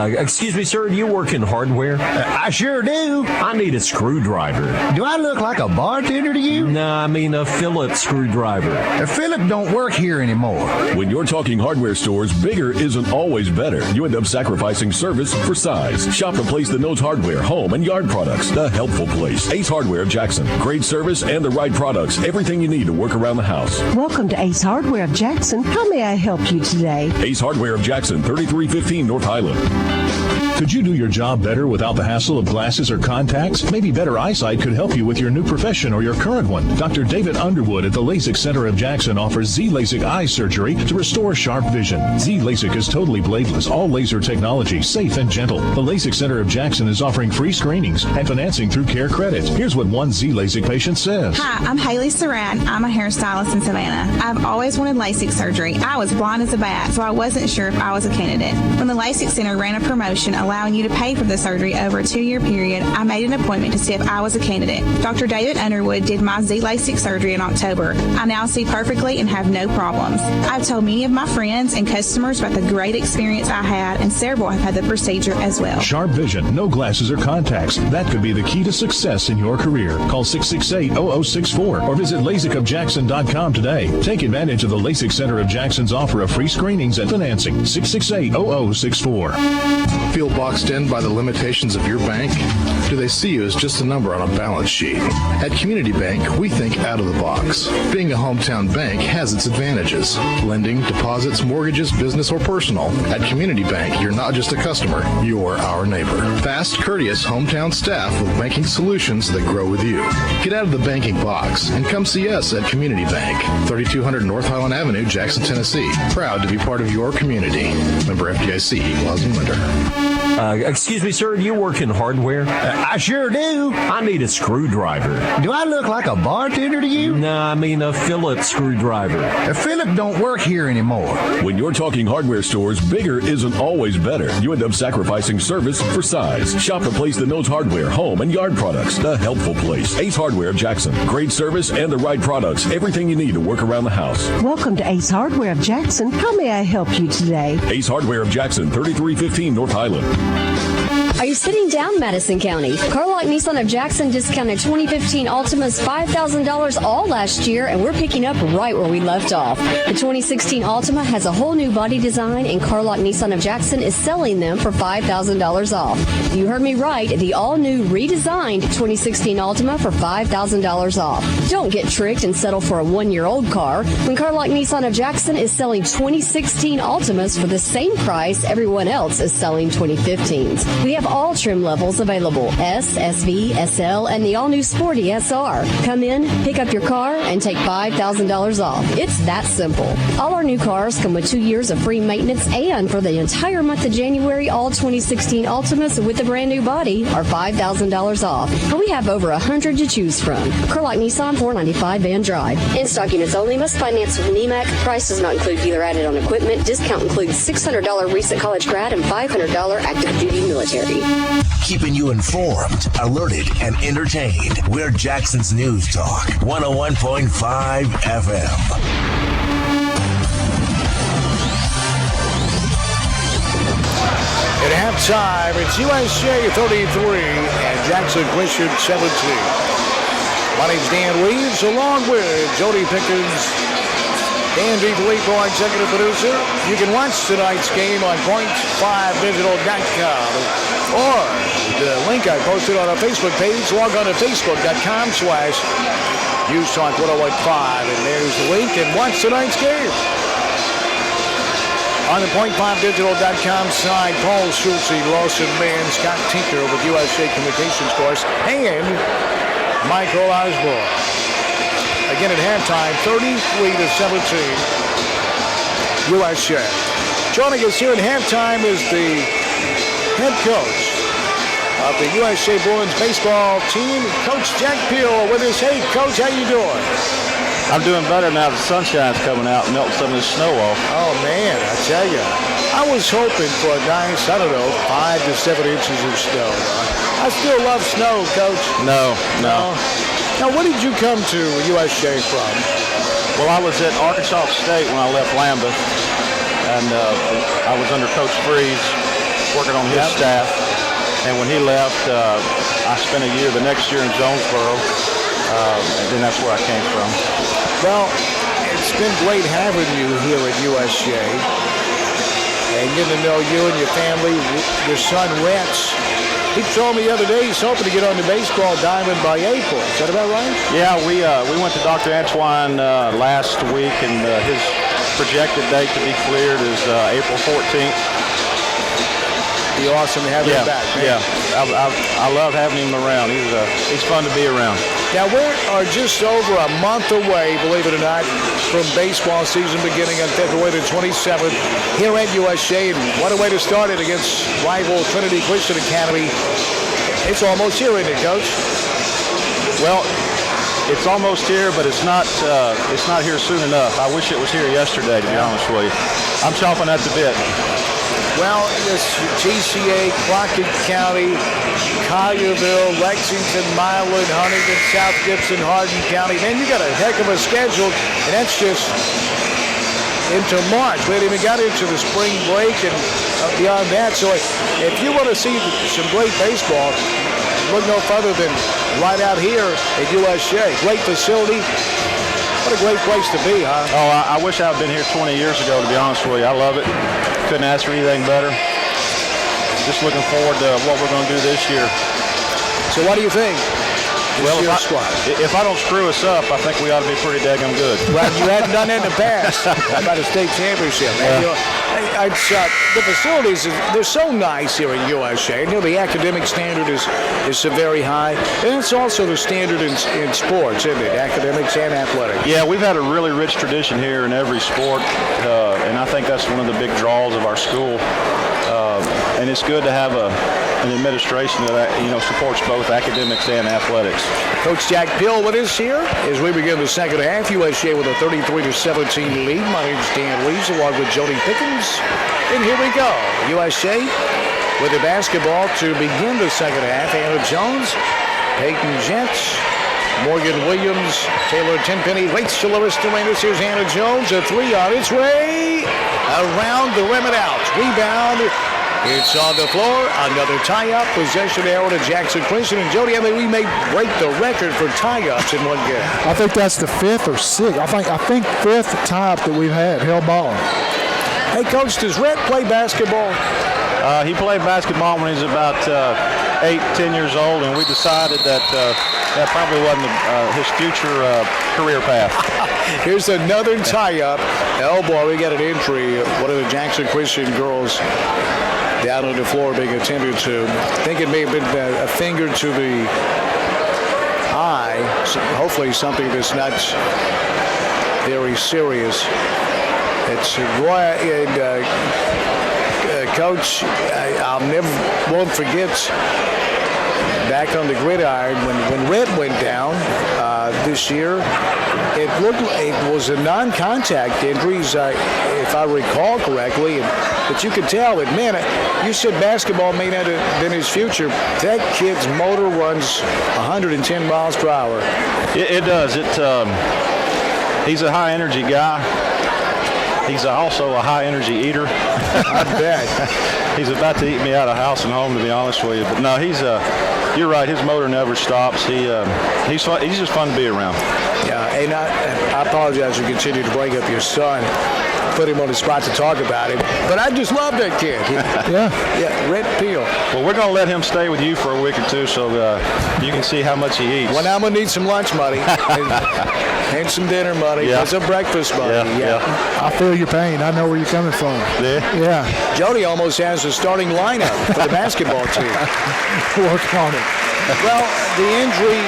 Excuse me, sir, do you work in hardware? I sure do. I need a screwdriver. Do I look like a bartender to you? No, I mean a Phillips screwdriver. Philip don't work here anymore. When you're talking hardware stores, bigger isn't always better. You end up sacrificing service for size. Shop the place that knows hardware, home, and yard products. The helpful place. Ace Hardware of Jackson. Great service and the right products. Everything you need to work around the house. Welcome to Ace Hardware of Jackson. How may I help you today? Ace Hardware of Jackson, 3315 North Highland. Could you do your job better without the hassle of glasses or contacts? Maybe better eyesight could help you with your new profession or your current one. Dr. David Underwood at the LASIK Center of Jackson offers Z-LASIK eye surgery to restore sharp vision. Z-LASIK is totally bladeless, all laser technology, safe and gentle. The LASIK Center of Jackson is offering free screenings and financing through Care Credit. Here's what one Z-LASIK patient says. Hi, I'm Haley Surratt. I'm a hairstylist in Savannah. I've always wanted LASIK surgery. I was blind as a bat, so I wasn't sure if I was a candidate. When the LASIK Center ran a promotion allowing you to pay for the surgery over a 2-year period, I made an appointment to see if I was a candidate. Dr. David Underwood did my Z-LASIK surgery in October. I now see perfectly and have no problems. I've told many of my friends and customers about the great experience I had, and several have had the procedure as well. Sharp vision, no glasses or contacts. That could be the key to success in your career. Call 668-0064 or visit LASIKofJackson.com today. Take advantage of the LASIK Center of Jackson's offer of free screenings and financing. 668-0064. Feel boxed in by the limitations of your bank? Do they see you as just a number on a balance sheet? At Community Bank, we think out of the box. Being a hometown bank has its advantages. Lending, deposits, mortgages, business, or personal. At Community Bank, you're not just a customer, you're our neighbor. Fast, courteous hometown staff with banking solutions that grow with you. Get out of the banking box and come see us at Community Bank, 3200 North Highland Avenue, Jackson, Tennessee. Proud to be part of your community. Member FDIC, Equals and Lender. Excuse me, sir, do you work in hardware? I sure do. I need a screwdriver. Do I look like a bartender to you? No, I mean a Phillips screwdriver. Philip don't work here anymore. When you're talking hardware stores, bigger isn't always better. You end up sacrificing service for size. Shop the place that knows hardware, home, and yard products. The helpful place. Ace Hardware of Jackson. Great service and the right products. Everything you need to work around the house. Welcome to Ace Hardware of Jackson. How may I help you today? Ace Hardware of Jackson, 3315 North Highland. Are you sitting down, Madison County? Carlock Nissan of Jackson discounted 2015 Altimas $5,000 all last year, and we're picking up right where we left off. The 2016 Altima has a whole new body design, and Carlock Nissan of Jackson is selling them for $5,000 off. You heard me right, the all-new redesigned 2016 Altima for $5,000 off. Don't get tricked and settle for a one-year-old car when Carlock Nissan of Jackson is selling 2016 Altimas for the same price everyone else is selling 2015s. We have all trim levels available: S, SV, SL, and the all-new Sporty SR. Come in, pick up your car, and take $5,000 off. It's that simple. All our new cars come with 2 years of free maintenance, and for the entire month of January, all 2016 Altimas with a brand new body are $5,000 off. And we have over 100 to choose from. Carlock Nissan, 495 Van Drive. In-stock units only. Must finance with NEMAC. Price does not include dealer added-on equipment. Discount includes $600 recent college grad and $500 active duty military. Keeping you informed, alerted, and entertained. We're Jackson's News Talk, 101.5 FM. At halftime, it's USJ 33 and Jackson Christian 17. My name's Dan Weaves, along with Jody Pickens, Dan DeFilippo, our executive producer. You can watch tonight's game on point5digital.com or the link I posted on our Facebook page. Log on to facebook.com/NewsTalk1015, and there's the link, and watch tonight's game. On the point5digital.com side, Paul Schulze, Lawson Mann, Scott Tinker with USJ Communications Course, and Michael Osborne. Again at halftime, 33-17, USJ. Joining us here at halftime is the head coach of the USJ Bruins baseball team, Coach Jack Peel, with us. Hey, Coach, how you doing? I'm doing better now. The sunshine's coming out and melting some of the snow off. Oh, man, I tell you. I was hoping for a nice, 5 to 7 inches of snow. I still love snow, Coach. No. Now, what did you come to USJ from? Well, I was at Arkansas State when I left Lambeth, and I was under Coach Freeze, working on his staff. And when he left, I spent a year the next year in Jonesboro, and then that's where I came from. Well, it's been great having you here at USJ and getting to know you and your family. Your son, Rhett, he told me the other day he's hoping to get on the baseball diamond by April. Is that about right? Yeah, we went to Dr. Antoine last week, and his projected date to be cleared is April 14th. Be awesome to have him back, man. Yeah, I love having him around. He's fun to be around. Now, we are just over a month away, believe it or not, from baseball season beginning on February the 27th here at USJ. And what a way to start it against rival Trinity Christian Academy. It's almost here, isn't it, Coach? Well, it's almost here, but it's not here soon enough. I wish it was here yesterday, to be honest with you. I'm chomping at the bit. Well, this GCA, Crockett County, Collierville, Lexington, Milan, Huntington, South Gibson, Hardin County. Man, you got a heck of a schedule, and that's just into March. We haven't even got into the spring break and beyond that. So if you want to see some great baseball, look no further than right out here at USJ. Great facility. What a great place to be, huh? Oh, I wish I had been here 20 years ago, to be honest with you. I love it. Couldn't ask for anything better. Just looking forward to what we're going to do this year. So what do you think? Well, if I don't screw us up, I think we ought to be pretty daggum good. Well, you hadn't done that in the past. How about a state championship? Man? The facilities, they're so nice here at USJ. The academic standard is very high. And it's also the standard in sports, isn't it? Academics and athletics. Yeah, we've had a really rich tradition here in every sport. And I think that's one of the big draws of our school. And it's good to have an administration that supports both academics and athletics. Coach Jack Peel with us here as we begin the second half. USJ with a 33-17 lead. My name is Dan Reeves along with Jody Pickens. And here we go. USJ with the basketball to begin the second half. Anna Jones, Peyton Jentz, Morgan Williams, Taylor Tenpenny, Rachel Aristoranis. Here's Anna Jones, a three on its way. Around the rim and out. Rebound. It's on the floor. Another tie-up. Possession arrow to Jackson Christian. And Jody, we may break the record for tie-ups in one game. I think that's the fifth or sixth. I think fifth tie-up that we've had, held ball. Hey, Coach, does Rhett play basketball? He played basketball when he was about 8-10 years old, and we decided that that probably wasn't his future career path. Here's another tie-up. Elbow, we got an entry. One of the Jackson Christian girls down on the floor being attended to. I think it may have been a finger to the eye. So hopefully something that's not very serious. It's Roy and Coach. Won't forget back on the gridiron when Red went down this year. It looked like it was a non-contact injuries, if I recall correctly. But you could tell that, man, you said basketball may not have been his future. That kid's motor runs 110 miles per hour. It does. He's a high-energy guy. He's also a high-energy eater. I bet. He's about to eat me out of house and home, to be honest with you. But no, you're right. His motor never stops. He's fun. He's just fun to be around. Yeah, and I apologize for continuing to bring up your son. Put him on the spot to talk about him. But I just love that kid. Yeah, Red Peel. Well, we're going to let him stay with you for a week or two so you can see how much he eats. Well, now I'm going to need some lunch money and some dinner money. Yeah. Some breakfast money. Yeah. I feel your pain. I know where you're coming from. Yeah. Jody almost has a starting lineup for the basketball team. Work on it. Well, the injury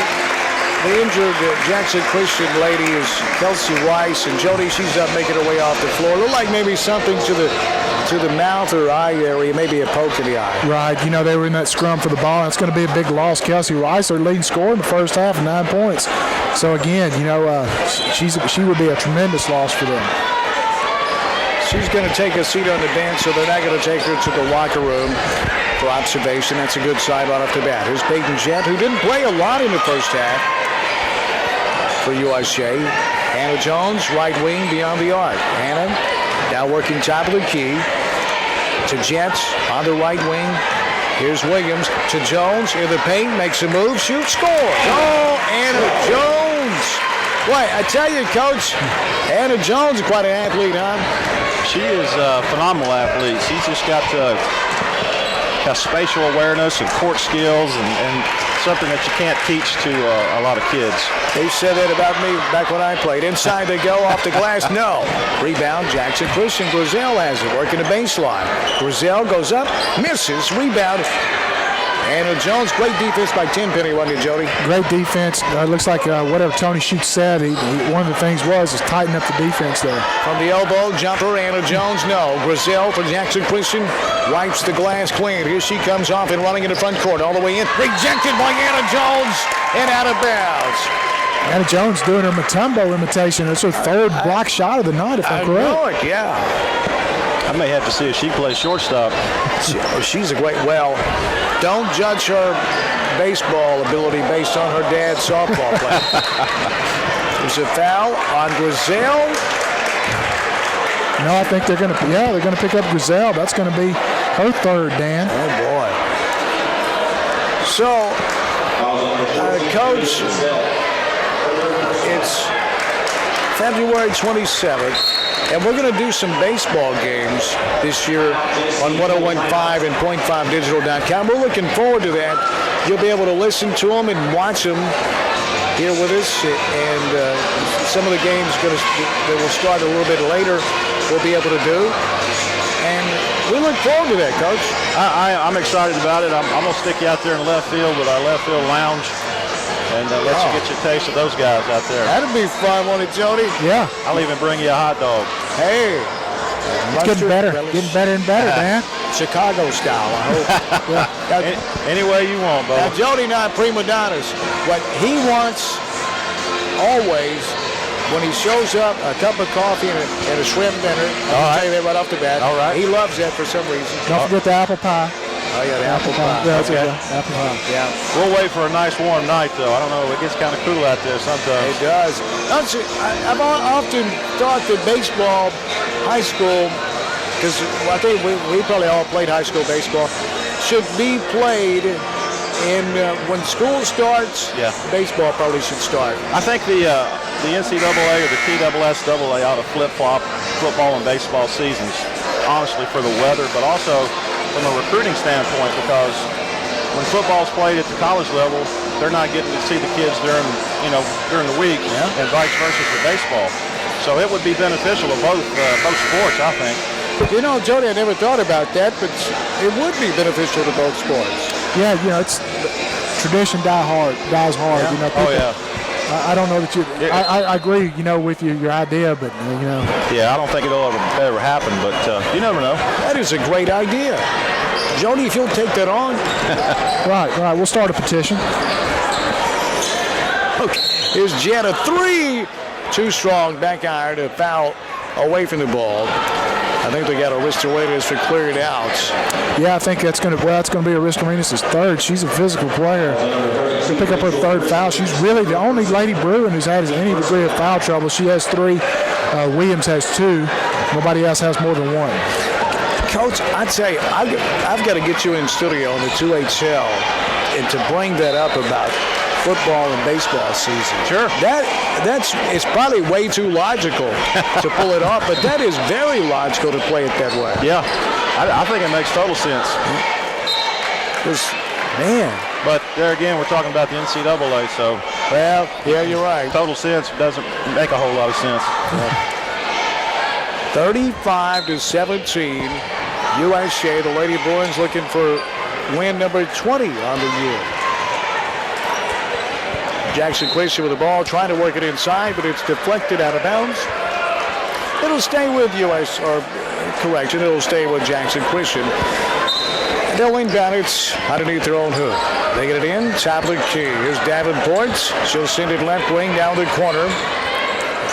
The injured Jackson Christian lady is Kelsey Rice, and Jody, she's up making her way off the floor. Looked like maybe something to the mouth or eye area, maybe a poke in the eye. Right. You know, they were in that scrum for the ball, and it's going to be a big loss. Kelsey Rice, their leading scorer in the first half, 9 points. So, again, you know, she would be a tremendous loss for them. She's going to take a seat on the bench, so they're not going to take her to the locker room for observation. That's a good sign right off the bat. Here's Peyton Jett, who didn't play a lot in the first half for USJ. Hannah Jones, right wing beyond the arc. Hannah now working top of the key to Jets on the right wing. Here's Williams to Jones in the paint, makes a move, shoots, scores. Oh, Hannah Jones. Boy, I tell you, Coach, Hannah Jones is quite an athlete, huh? She is a phenomenal athlete. She's just got spatial awareness and court skills and something that you can't teach to a lot of kids. They said that about me back when I played. Inside they go, off the glass, no. Rebound, Jackson Christian. Grizel has it, working the baseline. Grizel goes up, misses, rebound. Hannah Jones, great defense by Tenpenny, wasn't it, Jody? Great defense. It looks like whatever Tony Shute said, one of the things was tighten up the defense there. From the elbow, jumper, Hannah Jones, no. Grizel for Jackson Christian, wipes the glass clean. Here she comes off and running in the front court, all the way in. Rejected by Hannah Jones and out of bounds. Hannah Jones doing her Mutombo imitation. It's her third block shot of the night, if I'm correct. I know it, yeah. I may have to see if she plays shortstop. She's a great, don't judge her baseball ability based on her dad's softball play. There's a foul on Grizel. No, I think they're going to pick up Grizel. That's going to be her third, Dan. Oh, boy. So, Coach, it's February 27th. And we're going to do some baseball games this year on 101.5 and .5digital.com. We're looking forward to that. You'll be able to listen to them and watch them here with us. And some of the games that will start a little bit later we'll be able to do. And we look forward to that, Coach. I'm excited about it. I'm going to stick you out there in left field with our left field lounge. And let you get your taste of those guys out there. That'd be fun, won't it, Jody? Yeah. I'll even bring you a hot dog. Hey. It's getting better. Getting better and better, man. Chicago style, I hope. Any way you want, Bo. Now, Jody not prima donnas. What he wants always, when he shows up, a cup of coffee and a shrimp dinner. I'll tell you that right off the bat. All right. He loves that for some reason. Don't forget the apple pie. Oh, yeah, the apple pie. Yeah, okay. Apple pie. Yeah. We'll wait for a nice warm night, though. I don't know. It gets kind of cool out there sometimes. It does. I've often thought that baseball, high school, because I think we probably all played high school baseball, should be played in when school starts. Yeah. Baseball probably should start. I think the NCAA or the TSSAA ought to flip-flop football and baseball seasons, honestly, for the weather, but also from a recruiting standpoint, because when football's played at the college level, they're not getting to see the kids during the week, and vice versa for baseball. So it would be beneficial to both sports, I think. You know, Jody, I never thought about that, but it would be beneficial to both sports. Yeah, it's tradition dies hard. Yeah. You know, people, oh yeah. I don't know that you. I agree, with your idea, but Yeah, I don't think it'll ever happen, but you never know. That is a great idea, Jody. If you'll take that on. Right. We'll start a petition. Okay. Here's Jett, a three, too strong, back iron, a foul away from the ball. I think they got Aristorenas for cleared out. Yeah, I think that's going to be Aristorenas' third. She's a physical player. She'll pick up her third foul. She's really the only Lady Bruin who's had any degree of foul trouble. She has 3. Williams has 2. Nobody else has more than 1. Coach, I'd say I've got to get you in studio on the 2HL and to bring that up about football and baseball season. Sure. It's probably way too logical to pull it off, but that is very logical to play it that way. Yeah, I think it makes total sense. Man. But there again, we're talking about the NCAA, so. Well, yeah, you're right. Total sense doesn't make a whole lot of sense. 35-17, USJ. The Lady Bruins looking for win number 20 on the year. Jackson Christian with the ball, trying to work it inside, but it's deflected out of bounds. It'll stay with it'll stay with Jackson Christian. They'll inbound it underneath their own hoop. They get it in, top of the key. Here's Davenport. She'll send it left wing down the corner.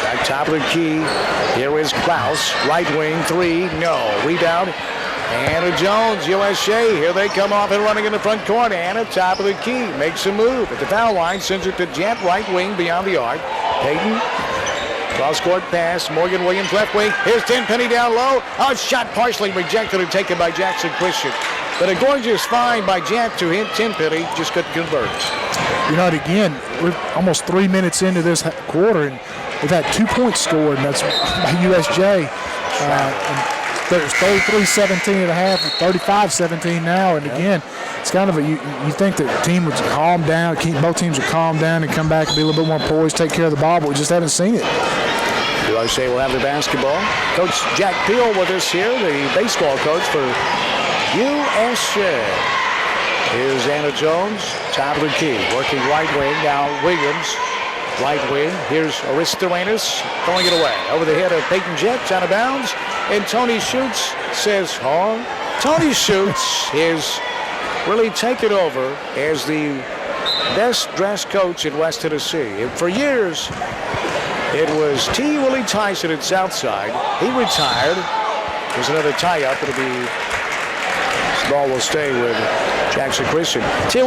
Back top of the key. Here is Klaus. Right wing, 3. No. Rebound. Anna Jones, USJ. Here they come off and running in the front court. Anna, top of the key. Makes a move at the foul line. Sends it to Jet, right wing beyond the arc. Peyton. Cross-court pass. Morgan Williams, left wing. Here's Tenpenny down low. Oh, shot partially rejected and taken by Jackson Christian. But a gorgeous find by Jet to hit Tenpenny. Just couldn't convert. You know, again, we're almost 3 minutes into this quarter, and we've had 2 points scored, and that's by USJ. There's 33-17 at a half, 35-17 now. And again, it's kind of you think that the team would calm down, both teams would calm down and come back and be a little bit more poised, take care of the ball, but we just haven't seen it. USJ will have the basketball. Coach Jack Peel with us here, the baseball coach for USJ. Here's Anna Jones, top of the key, working right wing. Now Williams, right wing. Here's Aristorenas throwing it away. Over the head of Peyton Jets, out of bounds. And Tony Schutz says, Tony Schutz is really taken over as the best-dressed coach in West Tennessee. And for years, it was T. Willie Tyson at Southside. He retired. There's another tie-up. It'll be... This ball will stay with Jackson Christian. T.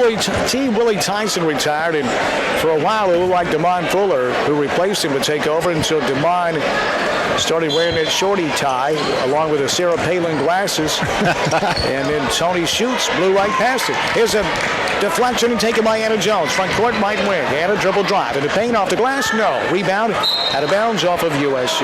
Willie Tyson retired, and for a while it looked like DeMond Fuller, who replaced him, would take over until DeMond started wearing that shorty tie along with the Sarah Palin glasses. And then Tony Schutz blew right past it. Here's a deflection and taken by Anna Jones. Front court might win. Anna dribble drive. And the paint off the glass? No. Rebound out of bounds off of USJ.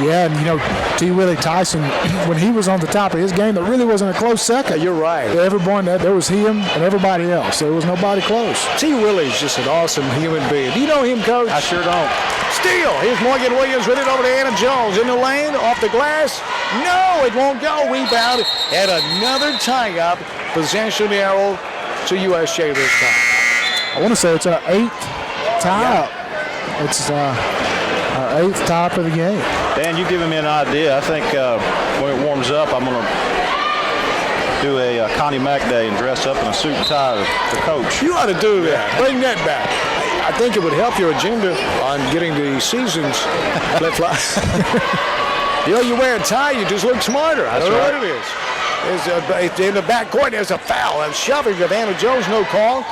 Yeah, and you know, T. Willie Tyson, when he was on the top of his game, there really wasn't a close second. You're right. Everyone, there was him and everybody else. There was nobody close. T. Willie's just an awesome human being. Do you know him, Coach? I sure don't. Steal. Here's Morgan Williams with it over to Anna Jones. In the lane, off the glass. No, it won't go. Rebound. And another tie-up. Possession arrow to USJ this time. I want to say it's our 8th tie-up. Yeah. It's our 8th tie-up of the game. Dan, you've given me an idea. I think when it warms up, I'm going to do a Connie Mack day and dress up in a suit and tie to coach. You ought to do that. Bring that back. I think it would help your agenda on getting the seasons flip-flop. You know, you wear a tie, you just look smarter. I don't know what it is. In the backcourt, there's a foul. A shoving of Anna Jones, no call.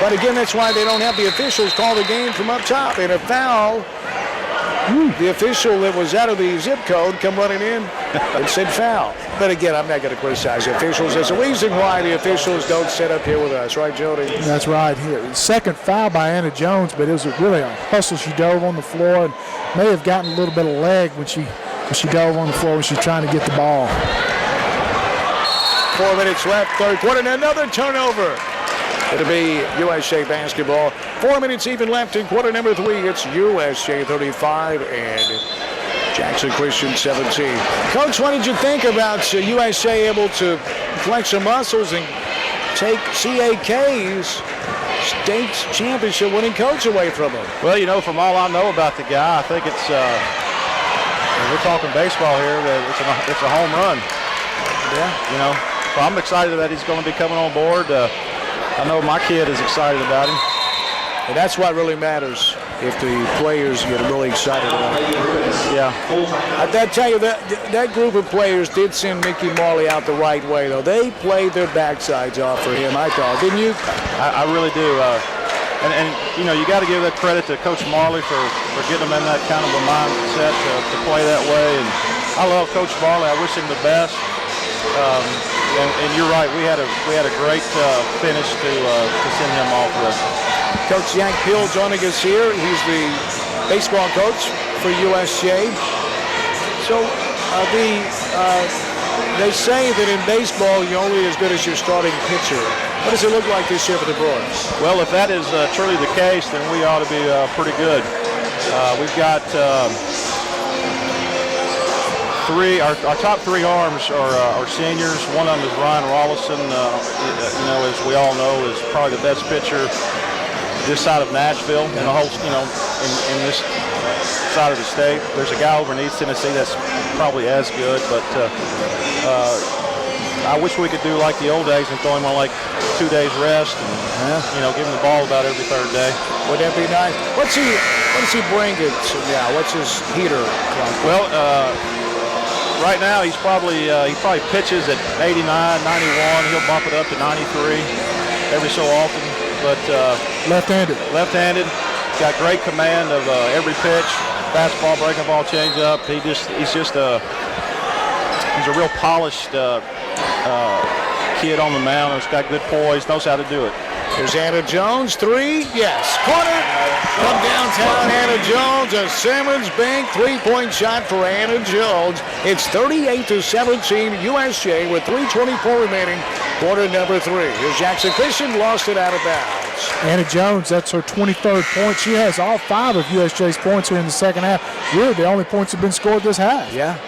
But again, that's why they don't have the officials call the game from up top. And a foul, the official that was out of the zip code come running in and said foul. But again, I'm not going to criticize the officials. There's a reason why the officials don't sit up here with us. Right, Jody? That's right. Here, second foul by Anna Jones, but it was really a hustle. She dove on the floor and may have gotten a little bit of leg when she dove on the floor when she was trying to get the ball. 4 minutes left, third quarter, and another turnover. It'll be USJ basketball. 4 minutes even left in quarter number 3. It's USJ 35 and Jackson Christian 17. Coach, what did you think about USJ able to flex some muscles and take CAK's state championship winning coach away from him? Well, you know, from all I know about the guy, I think it's, we're talking baseball here, it's a home run. Yeah. You know, so I'm excited that he's going to be coming on board. I know my kid is excited about him. And that's what really matters, if the players get really excited about it. Yeah. I tell you, that group of players did send Mickey Marley out the right way, though. They played their backsides off for him, I thought. Didn't you? I really do. And you know, you got to give that credit to Coach Marley for getting them in that kind of a mindset to play that way. And I love Coach Marley. I wish him the best. And you're right. We had a great finish to send him off with. Coach Jack Peel joining us here. He's the baseball coach for USJ. So they say that in baseball you're only as good as your starting pitcher. What does it look like this year for the Brewers? Well, if that is truly the case, then we ought to be pretty good. We've got our top 3 arms are seniors. One of them is Ryan Rollison. You know, as we all know, is probably the best pitcher this side of Nashville and the whole, in this side of the state. There's a guy over in East Tennessee that's probably as good, but I wish we could do like the old days and throw him on like 2 days rest and, give him the ball about every third day. Would that be nice? What does he bring it to now? What's his heater? Well, right now he probably pitches at 89, 91. He'll bump it up to 93 every so often. But left-handed. Got great command of every pitch, fastball, breaking ball, changeup. He's a real polished kid on the mound. He's got good poise, knows how to do it. Here's Anna Jones, 3, yes, corner from downtown. Anna Jones, a Simmons Bank 3-point shot for Anna Jones. It's 38-17 USJ with 3:24 remaining, quarter number 3. Here's Jackson Christian, lost it out of bounds. Anna Jones, that's her 23rd point. She has all 5 of USJ's points here in the second half. Really, the only points have been scored this half. Yeah.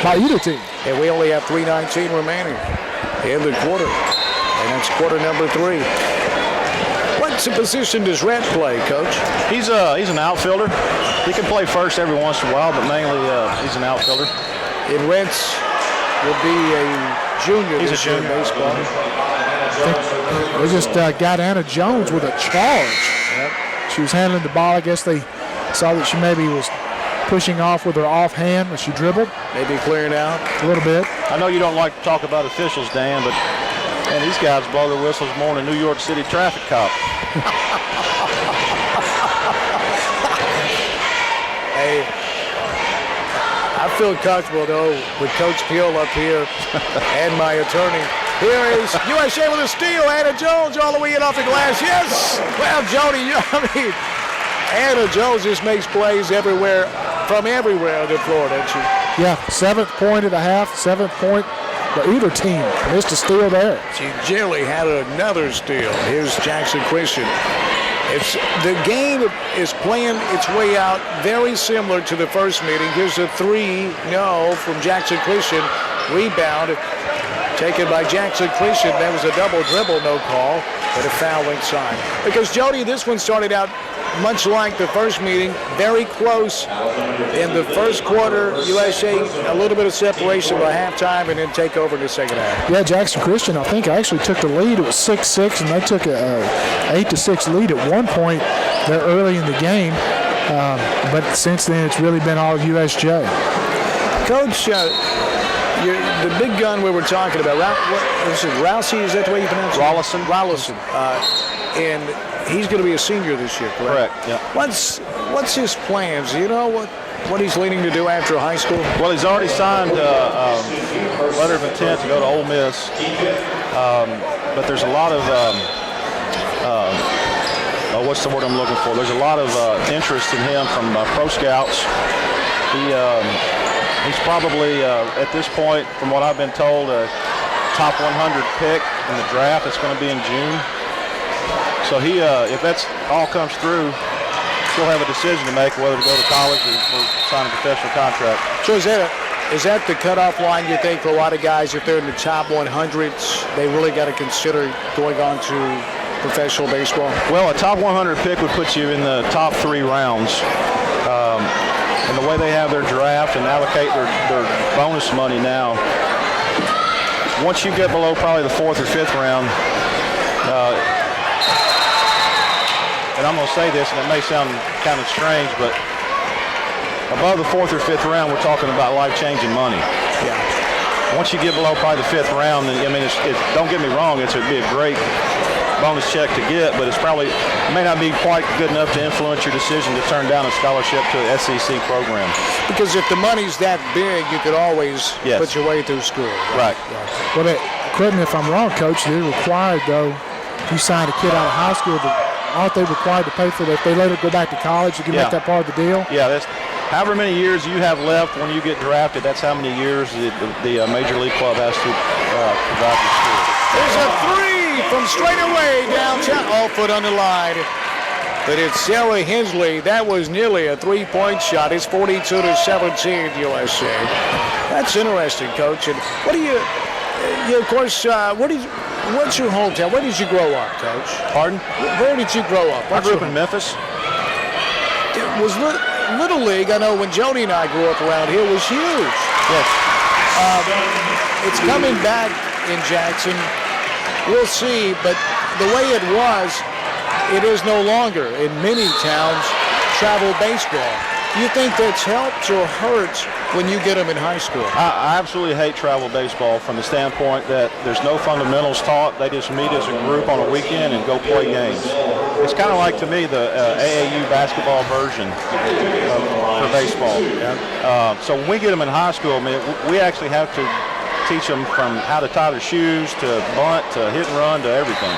By either team. And we only have 3:19 remaining in the quarter. And that's quarter number 3. What position does Rhett play, Coach? He's an outfielder. He can play first every once in a while, but mainly he's an outfielder. And Rhett's will be a junior this year in baseball. They just got Anna Jones with a charge. Yep. She was handling the ball. I guess they saw that she maybe was pushing off with her offhand when she dribbled. Maybe clearing out a little bit. I know you don't like to talk about officials, Dan, but man, these guys blow their whistles more than a New York City traffic cop. Hey, I feel comfortable, though, with Coach Peel up here and my attorney. Here is USA with a steal. Anna Jones all the way in off the glass. Yes! Well, Jody, Anna Jones just makes plays everywhere, from everywhere on the floor, doesn't she? Yeah, 7th point of the half, 7th point. But either team missed a steal there. She generally had another steal. Here's Jackson Christian. The game is playing its way out very similar to the first meeting. Here's a 3-no from Jackson Christian. Rebound taken by Jackson Christian. That was a double dribble, no call, but a foul inside. Because, Jody, this one started out much like the first meeting, very close in the first quarter. USA, a little bit of separation by halftime and then take over in the second half. Yeah, Jackson Christian, I think, actually took the lead. It was 6-6, and they took a 8-6 lead at one point there early in the game. But since then, it's really been all USJ. Coach, the big gun we were talking about, Rousey, is that the way you pronounce it? Rollison. And he's going to be a senior this year, correct? Correct, yeah. What's his plans? Do you know what he's leaning to do after high school? Well, he's already signed a letter of intent to go to Ole Miss. But there's a lot of, what's the word I'm looking for? There's a lot of interest in him from pro scouts. He's probably, at this point, from what I've been told, a top 100 pick in the draft. It's going to be in June. So if that all comes through, he'll have a decision to make whether to go to college or sign a professional contract. So is that the cutoff line, you think, for a lot of guys? If they're in the top 100s, they really got to consider going on to professional baseball? Well, a top 100 pick would put you in the top 3 rounds. And the way they have their draft and allocate their bonus money now, once you get below probably the 4th or 5th round, and I'm going to say this, and it may sound kind of strange, but above the 4th or 5th round, we're talking about life-changing money. Yeah. Once you get below probably the 5th round, then, I mean, don't get me wrong, it'd be a great bonus check to get, but it may not be quite good enough to influence your decision to turn down a scholarship to an SEC program. Because if the money's that big, you could always put your way through school. Right. Well, correct me if I'm wrong, Coach, they're required, though, if you sign a kid out of high school, aren't they required to pay for that? If they later go back to college, you can make that part of the deal? Yeah, that's however many years you have left when you get drafted, that's how many years the Major League Club has to provide your school. There's a 3 from straight away downtown. All foot on the line. But it's Sarah Hensley. That was nearly a 3-point shot. It's 42-17 USA. That's interesting, Coach. And of course, what's your hometown? Where did you grow up, Coach? Pardon? Where did you grow up? I grew up in Memphis. Was Little League, I know when Jody and I grew up around here, was huge. Yes. It's coming back in Jackson. We'll see, but the way it was, it is no longer in many towns travel baseball. Do you think that's helped or hurts when you get them in high school? I absolutely hate travel baseball from the standpoint that there's no fundamentals taught. They just meet as a group on a weekend and go play games. It's kind of like, to me, the AAU basketball version for baseball. So when we get them in high school, I mean, we actually have to teach them from how to tie their shoes to bunt to hit and run to everything.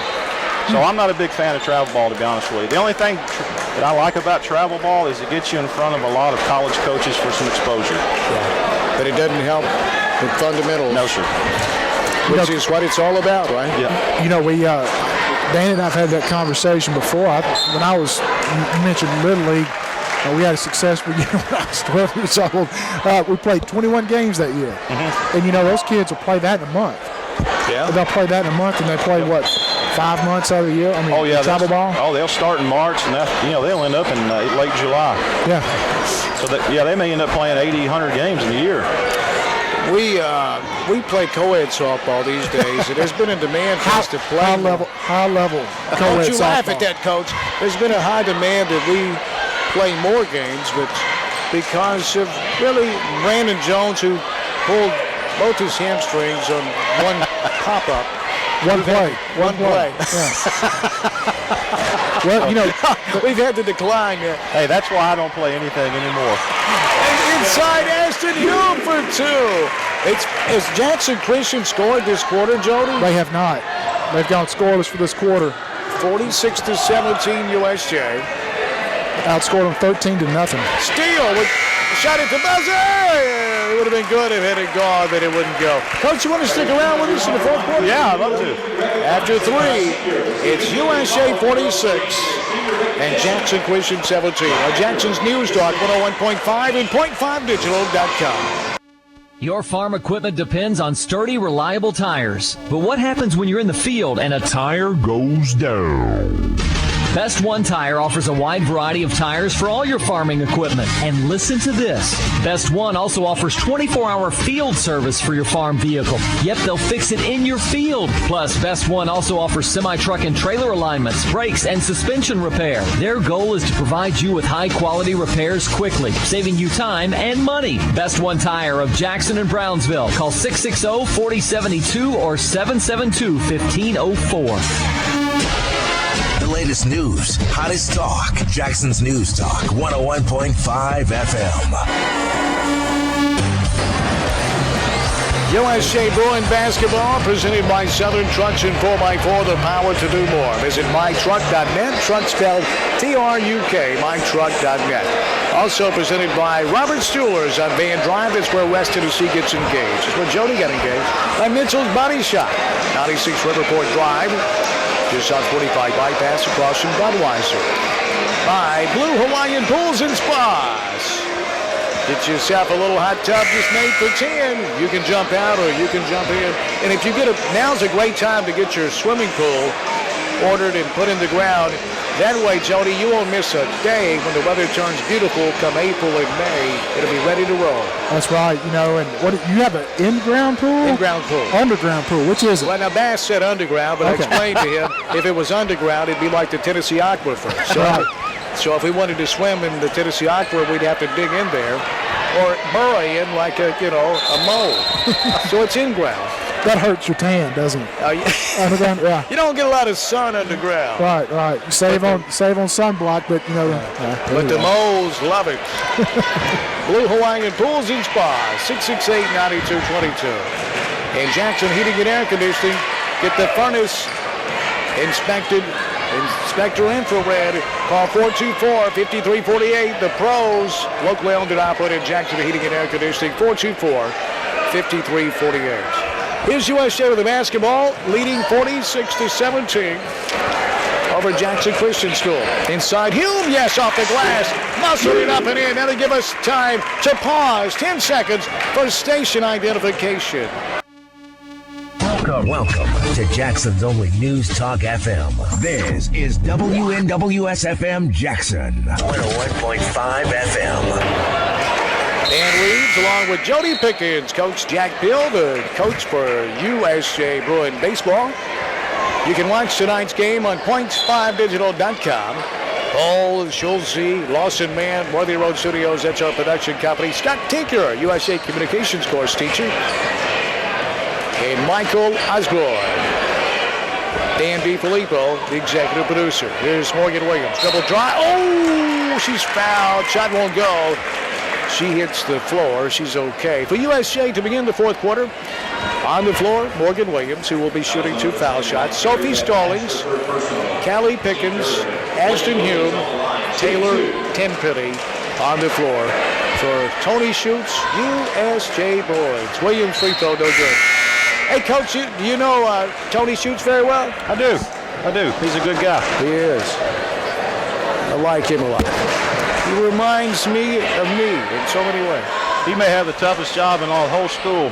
So I'm not a big fan of travel ball, to be honest with you. The only thing that I like about travel ball is it gets you in front of a lot of college coaches for some exposure. Yeah. But it doesn't help with fundamentals. No, sir. Which is what it's all about, right? Yeah. You know, Dan and I have had that conversation before. When I was, you mentioned Little League, we had a successful year when I was 12 years old. We played 21 games that year. Mm-hmm. And, you know, those kids will play that in a month. Yeah. They'll play that in a month, and they play, 5 months out of the year? I mean, travel ball? Oh, they'll start in March, and they'll end up in late July. Yeah. So, they may end up playing 80, 100 games in a year. We play co-ed softball these days, and there's been a demand for us to play. High level co-ed softball. Don't you laugh at that, Coach. There's been a high demand that we play more games, but because of really Brandon Jones, who pulled both his hamstrings on one pop-up. One play. Yeah. Well, you know, we've had to decline. Hey, that's why I don't play anything anymore. And inside Ashton Hume for two. Has Jackson Christian scored this quarter, Jody? They have not. They've gone scoreless for this quarter. 46-17 USJ. Outscored them 13-0. Steele with shot at the buzzer. It would have been good if it had gone, but it wouldn't go. Coach, you want to stick around with us in the fourth quarter? Yeah, I'd love to. After three, it's USJ 46 and Jackson Christian 17. On Jackson's News Talk 101.5 and .5digital.com. Your farm equipment depends on sturdy, reliable tires. But what happens when you're in the field and a tire goes down? Best One Tire offers a wide variety of tires for all your farming equipment. And listen to this. Best One also offers 24-hour field service for your farm vehicle. Yep, they'll fix it in your field. Plus, Best One also offers semi-truck and trailer alignments, brakes, and suspension repair. Their goal is to provide you with high-quality repairs quickly, saving you time and money. Best One Tire of Jackson and Brownsville. Call 660-4072 or 772-1504. Latest news, hottest talk. Jackson's News Talk 101.5 FM. USJ Bruin Basketball presented by Southern Trucks and 4x4, the power to do more. Visit mytruck.net, truck spelled T-R-U-K, mytruck.net. Also presented by Robert Jewelers on Van Drive. That's where West Tennessee gets engaged. It's where Jody got engaged. By Mitchell's Body Shop, 96 Riverport Drive. Just on 45 bypass across from Budweiser. By Blue Hawaiian Pools and Spas. Get yourself a little hot tub just made for 10. You can jump out or you can jump in. And if you now's a great time to get your swimming pool ordered and put in the ground. That way, Jody, you won't miss a day when the weather turns beautiful come April and May. It'll be ready to roll. That's right. You know, and you have an in-ground pool? In-ground pool. Underground pool. Which is it? Well, now Bass said underground, but okay. I explained to him if it was underground, it'd be like the Tennessee Aquifer. So if we wanted to swim in the Tennessee Aquifer, we'd have to dig in there or burrow in like a mole. So it's in-ground. That hurts your tan, doesn't it? Underground, yeah. You don't get a lot of sun underground. Right. You save on sunblock, but you know. But the moles love it. Blue Hawaiian Pools and Spas, 668-9222. And Jackson Heating and Air Conditioning. Get the furnace inspected. Inspector Infrared. Call 424-5348. The pros, locally owned and operated Jackson Heating and Air Conditioning, 424-5348. Here's USJ with the basketball, leading 46-17 over Jackson Christian School. Inside Hume, yes, off the glass. Muscle it up and in. That'll give us time to pause. 10 seconds for station identification. Welcome to Jackson's only News Talk FM. This is WNWS-FM Jackson, 101.5 FM. Dan Reeves along with Jody Pickens, Coach Jack Bill, the coach for USJ Bruin Baseball. You can watch tonight's game on points5digital.com. Paul Schulze, Lawson Mann, Worthy Road Studios, that's our production company. Scott Tinker, USA Communications course teacher. And Michael Osborne. Dan DiFilippo, the executive producer. Here's Morgan Williams. Double drive. Oh, she's fouled. Shot won't go. She hits the floor. She's okay. For USJ to begin the fourth quarter, on the floor, Morgan Williams, who will be shooting 2 foul shots. Sophie Stallings, Callie Pickens, Ashton Hume, Taylor Tenpenny on the floor for Tony Schutz, USJ boys. Williams free throw, no good. Hey, Coach, do you know Tony Schutz very well? I do. He's a good guy. He is. I like him a lot. He reminds me of me in so many ways. He may have the toughest job in all the whole school.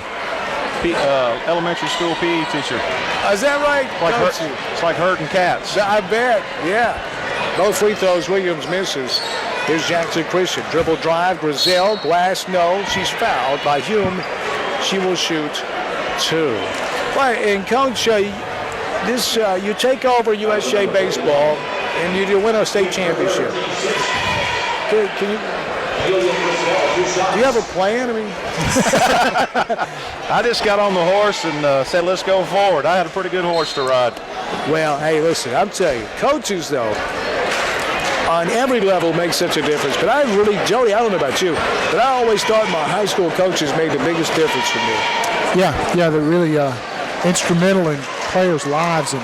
Elementary school PE teacher. Is that right? It's like herding cats. I bet, yeah. Both free throws Williams misses. Here's Jackson Christian. Dribble drive, Grizel, glass, no. She's fouled by Hume. She will shoot 2. Right, and Coach, you take over USJ baseball and you win a state championship. Can you? Do you have a plan? I mean, I just got on the horse and said, let's go forward. I had a pretty good horse to ride. Well, hey, listen, I'm telling you, coaches, though, on every level make such a difference. But I really, Jody, I don't know about you, but I always thought my high school coaches made the biggest difference for me. Yeah, they're really instrumental in players' lives and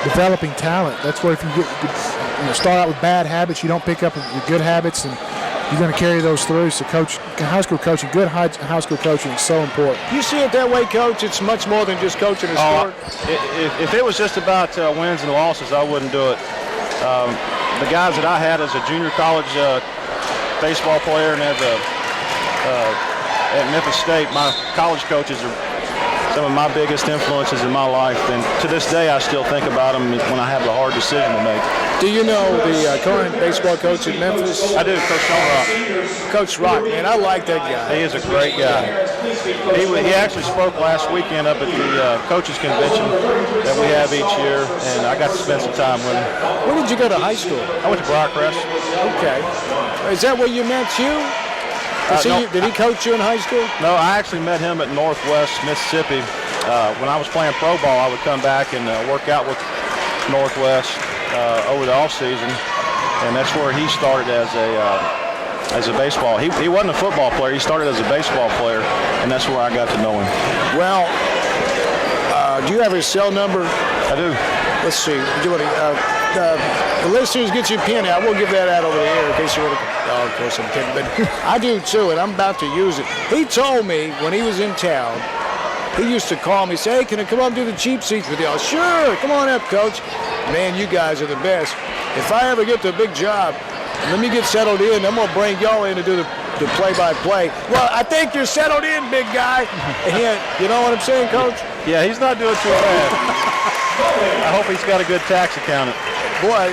developing talent. That's where if you start out with bad habits, you don't pick up your good habits, and you're going to carry those through. So, high school coaching, good high school coaching is so important. You see it that way, Coach? It's much more than just coaching a sport. If it was just about wins and losses, I wouldn't do it. The guys that I had as a junior college baseball player and at Memphis State, my college coaches are some of my biggest influences in my life, and to this day I still think about them when I have the hard decision to make. Do you know the current baseball coach in Memphis? I do, Coach Sean Rock. Coach Rock, man, I like that guy. He is a great guy. He actually spoke last weekend up at the coaches convention that we have each year, and I got to spend some time with him. Where did you go to high school? I went to Briarcrest. Okay. Is that where you met Hugh? No, did he coach you in high school? No, I actually met him at Northwest Mississippi. When I was playing pro ball, I would come back and work out with Northwest over the off season, and that's where he started as a baseball. He wasn't a football player. He started as a baseball player, and that's where I got to know him. Well, do you have his cell number? I do. Let's see. The listeners, get your pen out. We'll give that out over the air in case you want to. Oh, of course I'm kidding, but I do too, and I'm about to use it. He told me when he was in town, he used to call me, say, hey, can I come up and do the cheap seats with y'all? Sure, come on up, Coach. Man, you guys are the best. If I ever get the big job, let me get settled in. I'm going to bring y'all in to do the play-by-play. Well, I think you're settled in, big guy. And you know what I'm saying, Coach? Yeah, he's not doing too bad. I hope he's got a good tax accountant. Boy,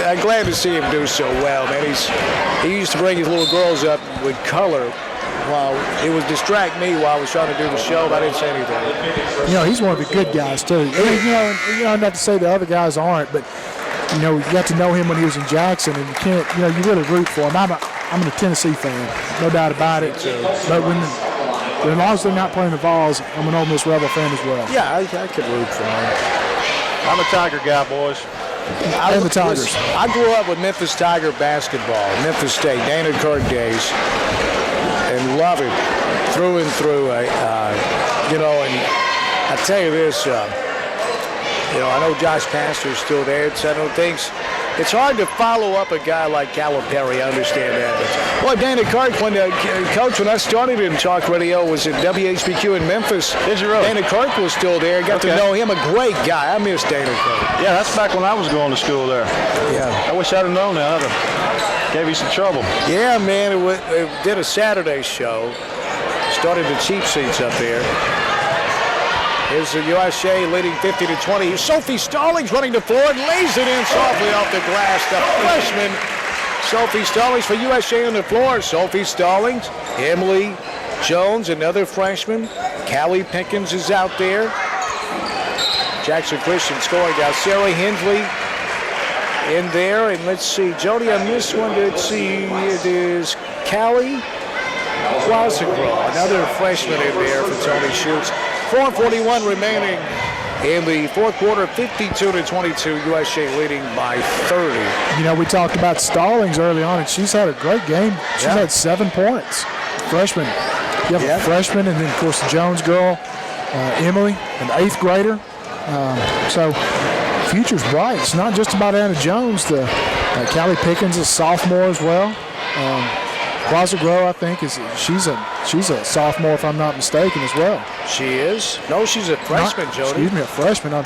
I'm glad to see him do so well, man. He used to bring his little girls up with color while it would distract me while I was trying to do the show, but I didn't say anything. You know, he's one of the good guys, too. I mean, you know, not to say the other guys aren't, but, you know, you got to know him when he was in Jackson, and you can't, you know, you really root for him. I'm a Tennessee fan, no doubt about it. But as long as they're not playing the Vols, I'm an Ole Miss Rebel fan as well. Yeah, I could root for him. I'm a Tiger guy, boys. And the Tigers. I grew up with Memphis Tiger basketball, Memphis State, Dana Kirk days, and love it through and through. You know, and I tell you this, you know, I know Josh Pastor's still there at Sentinel things. It's hard to follow up a guy like Calipari. I understand that. Boy, Dana Kirk, Coach, when I started in talk radio, was at WHBQ in Memphis. Did you really? Dana Kirk was still there. Got to know him. A great guy. I miss Dana Kirk. Yeah, that's back when I was going to school there. Yeah. I wish I'd have known that. I'd have gave you some trouble. Yeah, man. It did a Saturday show. started the cheap seats up there. Here's the USJ leading 50-20. Sophie Stallings running the floor and lays it in softly off the glass. The freshman, Sophie Stallings for USJ on the floor. Sophie Stallings, Emily Jones, another freshman. Callie Pickens is out there. Jackson Christian scoring now. Sarah Hensley in there. And let's see, Jody, on this one, let's see, it is Callie Quasagro, another freshman in there for Tony Schutz. 4:41 remaining in the fourth quarter, 52-22, USJ leading by 30. You know, we talked about Stallings early on, and she's had a great game. She's had 7 points. Freshman. You have a freshman, and then, of course, the Jones girl, Emily, an 8th grader. So, future's bright. It's not just about Anna Jones. Callie Pickens is a sophomore as well. Quasagro, I think, she's a sophomore, if I'm not mistaken, as well. She is? No, she's a freshman, Jody. Excuse me, a freshman. A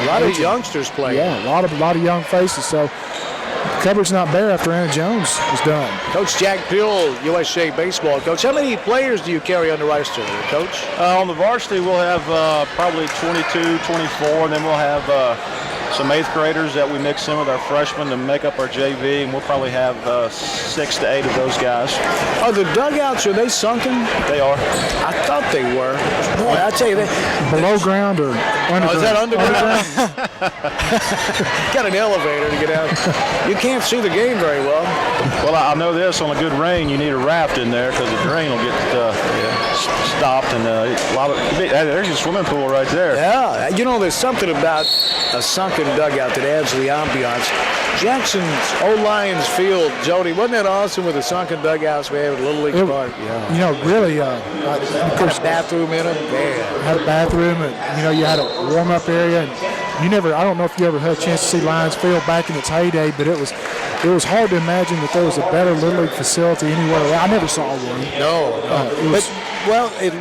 lot of youngsters playing. Yeah, a lot of young faces. So the cupboard's not bare after Anna Jones is done. Coach Jack Pill, USJ baseball coach. How many players do you carry on the roster, Coach? On the varsity, we'll have probably 22, 24, and then we'll have some 8th graders that we mix in with our freshmen to make up our JV, and we'll probably have 6 to 8 of those guys. Are the dugouts, are they sunken? They are. I thought they were. Boy, I tell you, below ground or underground? Oh, is that underground? Got an elevator to get out. You can't see the game very well. Well, I know this, on a good rain, you need a raft in there because the drain will get stopped, and there's your swimming pool right there. Yeah, you know, there's something about a sunken dugout that adds to the ambiance. Jackson's old Lions Field, Jody, wasn't that awesome with the sunken dugouts we had at Little League Park? Yeah. You know, really, of course, bathroom in them. Man. Had a bathroom, and you know, you had a warm-up area. And I don't know if you ever had a chance to see Lions Field back in its heyday, but it was hard to imagine that there was a better Little League facility anywhere. I never saw one. No.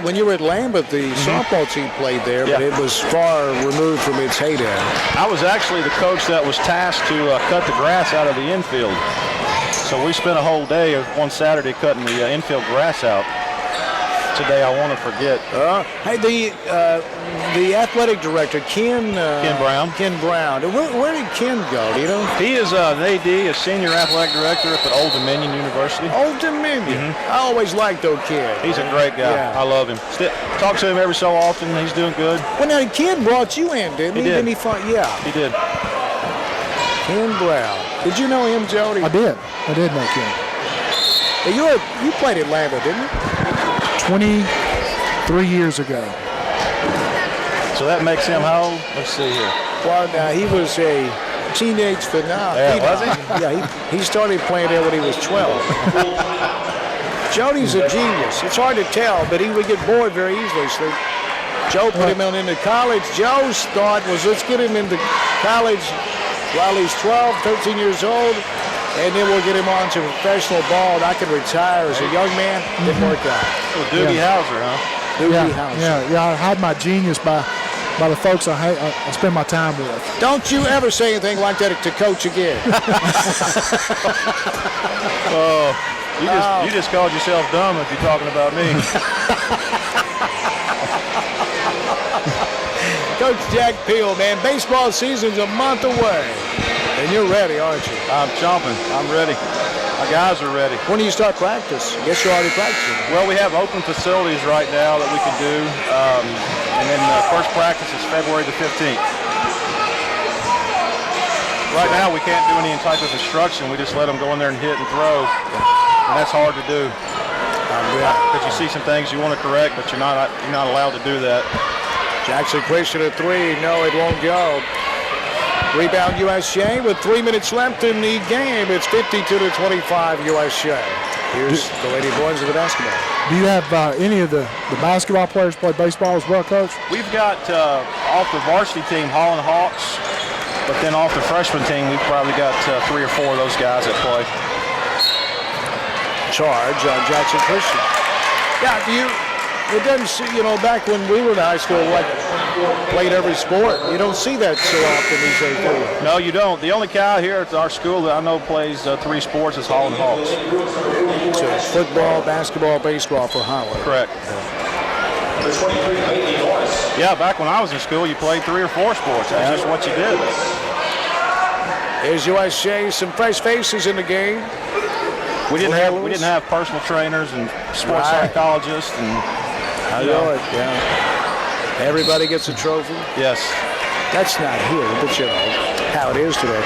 When you were at Lambeth, the softball team played there, but it was far removed from its heyday. I was actually the coach that was tasked to cut the grass out of the infield. So we spent a whole day one Saturday cutting the infield grass out. Today I want to forget. Hey, the athletic director, Ken Brown. Where did Ken go? Do you know? He is an AD, a senior athletic director at Old Dominion University. Old Dominion. I always liked old Ken. He's a great guy. Yeah. I love him. Talk to him every so often. He's doing good. Well, now Ken brought you in, didn't he? He did. Didn't he yeah. He did. Ken Brown. Did you know him, Jody? I did know Ken. You played at Lambeth, didn't you? 23 years ago. So that makes him how old? Let's see here. Well, now he was a teenage phenomenon. Yeah, was he? Yeah, he started playing there when he was 12. Jody's a genius. It's hard to tell, but he would get bored very easily. So Joe put him into college. Joe's thought was, let's get him into college while he's 12, 13 years old, and then we'll get him on to professional ball, and I can retire as a young man. Didn't work out. Well, Doogie Howser, huh? Doogie Howser. Yeah, I had my genius by the folks I spend my time with. Don't you ever say anything like that to Coach again. You just called yourself dumb if you're talking about me. Coach Jack Peel, man, baseball season's a month away. And you're ready, aren't you? I'm chomping. I'm ready. My guys are ready. When do you start practice? I guess you're already practicing. Well, we have open facilities right now that we can do. And then first practice is February the 15th. Right now, we can't do any type of instruction. We just let them go in there and hit and throw. And that's hard to do. Because you see some things you want to correct, but you're not allowed to do that. Jackson Christian at 3. No, it won't go. Rebound USJ with 3 minutes left in the game. It's 52-25 USJ. Here's the Lady Boys of the basketball. Do you have any of the basketball players play baseball as well, Coach? We've got off the varsity team, Holland Hawks, but then off the freshman team, we've probably got 3 or 4 of those guys that play. Charge on Jackson Christian. Yeah, it doesn't see, back when we were in high school, played every sport. You don't see that so often these days, do you? No, you don't. The only guy here at our school that I know plays 3 sports is Holland Hawks. So football, basketball, baseball for Howard. Correct. Yeah, back when I was in school, you played 3 or 4 sports. That's just what you did. Here's USJ, some fresh faces in the game. We didn't have personal trainers and sports psychologists and I know it. Yeah. Everybody gets a trophy. Yes. That's not here, but you know how it is today.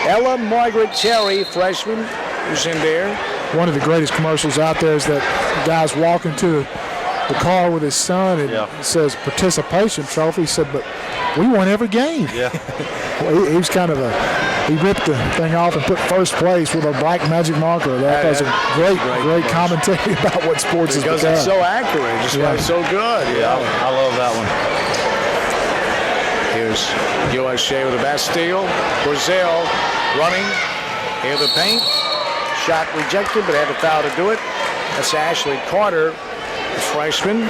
Ella Margaret Terry, freshman, who's in there. One of the greatest commercials out there is that guy's walking to the car with his son and it says participation trophy. He said, but we won every game. Yeah. He was kind of he ripped the thing off and put first place with a black magic marker. That was a great commentary about what sports is because it's so accurate. Just why it's so good. Yeah, I love that one. Here's USJ with a Bastille. Brazil running in the paint. Shot rejected, but had a foul to do it. That's Ashley Carter, freshman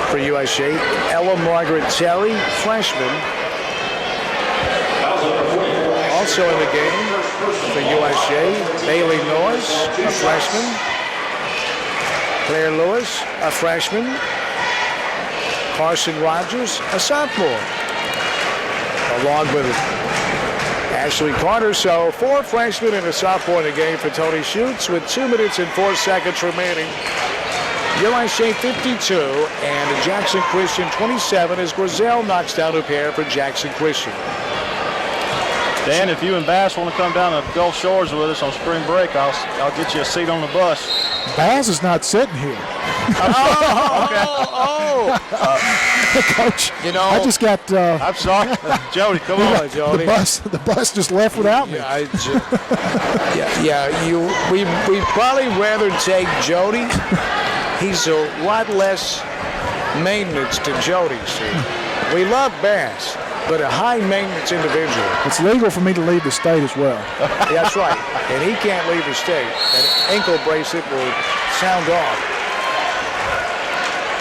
for USJ. Ella Margaret Terry, freshman. Also in the game for USJ, Bailey Norris, a freshman. Claire Lewis, a freshman. Carson Rogers, a sophomore. Along with Ashley Carter. So 4 freshmen and a sophomore in the game for Tony Schutz with 2 minutes and 4 seconds remaining. USJ 52 and Jackson Christian 27 as Grizel knocks down a pair for Jackson Christian. Dan, if you and Bass want to come down to Gulf Shores with us on spring break, I'll get you a seat on the bus. Bass is not sitting here. Coach, you know, I just got. I'm sorry, Jody. Come on, Jody. The bus just left without me. We probably rather take Jody. He's a lot less maintenance to Jody. See, we love Bass, but a high maintenance individual. It's legal for me to leave the state as well. That's right, and he can't leave the state. An ankle bracelet will sound off.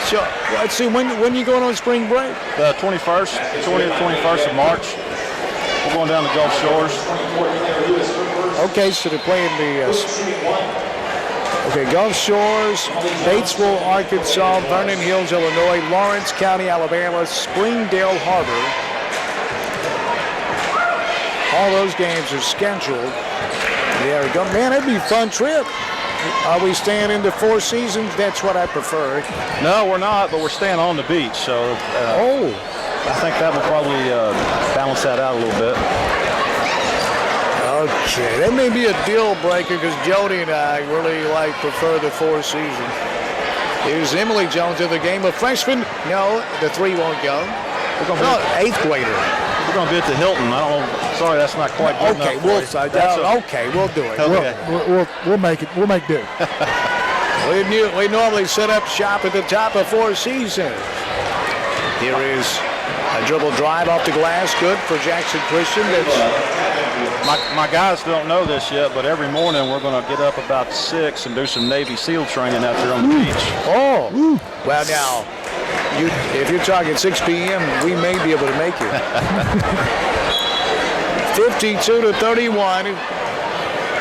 So let's see, when you going on spring break? The 21st, 20th, 21st of March. We're going down to Gulf Shores. Okay, so they're playing the Gulf Shores, Batesville, Arkansas, Vernon Hills, Illinois, Lawrence County, Alabama, Springdale Harbor. All those games are scheduled. There we go. Man, that'd be a fun trip. Are we staying in the Four Seasons? That's what I prefer. No, we're not, but we're staying on the beach. So I think that will probably balance that out a little bit. Okay, that may be a deal breaker because Jody and I really prefer the Four Seasons. Here's Emily Jones in the game. A freshman? No, the 3 won't go. Eighth grader. We're going to be at the Hilton. Sorry, that's not quite good enough. We'll do it. Okay. We'll make it. We'll make do. We normally set up shop at the top of Four Seasons. Here is a dribble drive off the glass. Good for Jackson Christian. My guys don't know this yet, but every morning we're going to get up about 6 and do some Navy SEAL training out there on the beach. Oh, well now, if you're talking 6 p.m., we may be able to make it. 52-31.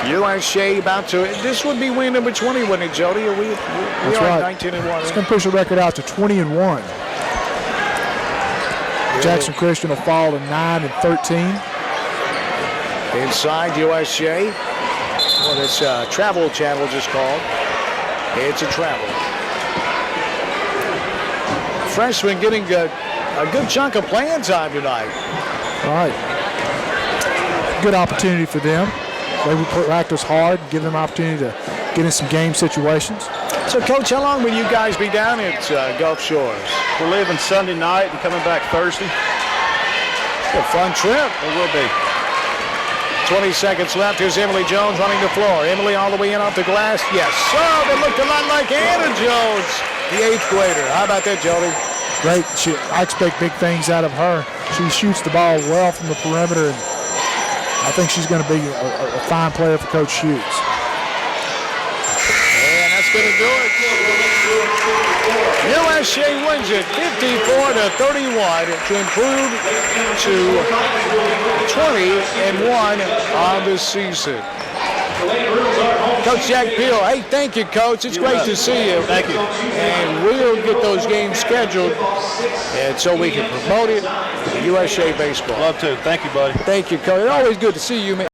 USJ about to. This would be win number 20, wouldn't it, Jody? We That's are right. 19-1. It's going to push the record out to 20-1. Jackson Christian will fall to 9-13. Inside USJ. Well, this travel channel just called. It's a travel. Freshman getting a good chunk of playing time tonight. All right. Good opportunity for them. They will practice hard, give them opportunity to get in some game situations. So, Coach, how long will you guys be down at Gulf Shores? We're leaving Sunday night and coming back Thursday. A fun trip. It will be. 20 seconds left. Here's Emily Jones running the floor. Emily all the way in off the glass. Yes. So they looked a lot like Anna Jones, the 8th grader. How about that, Jody? Great. I expect big things out of her. She shoots the ball well from the perimeter, and I think she's going to be a fine player for Coach Schutz. And that's going to do it. USJ wins it 54-31 to improve to 20-1 on the season. Coach Jack Peel. Hey, thank you, Coach. It's great to see you. Thank you. And we'll get those games scheduled, and so we can promote it to USJ baseball. Love to. Thank you, buddy. Thank you, Coach. It's always good to see you, man.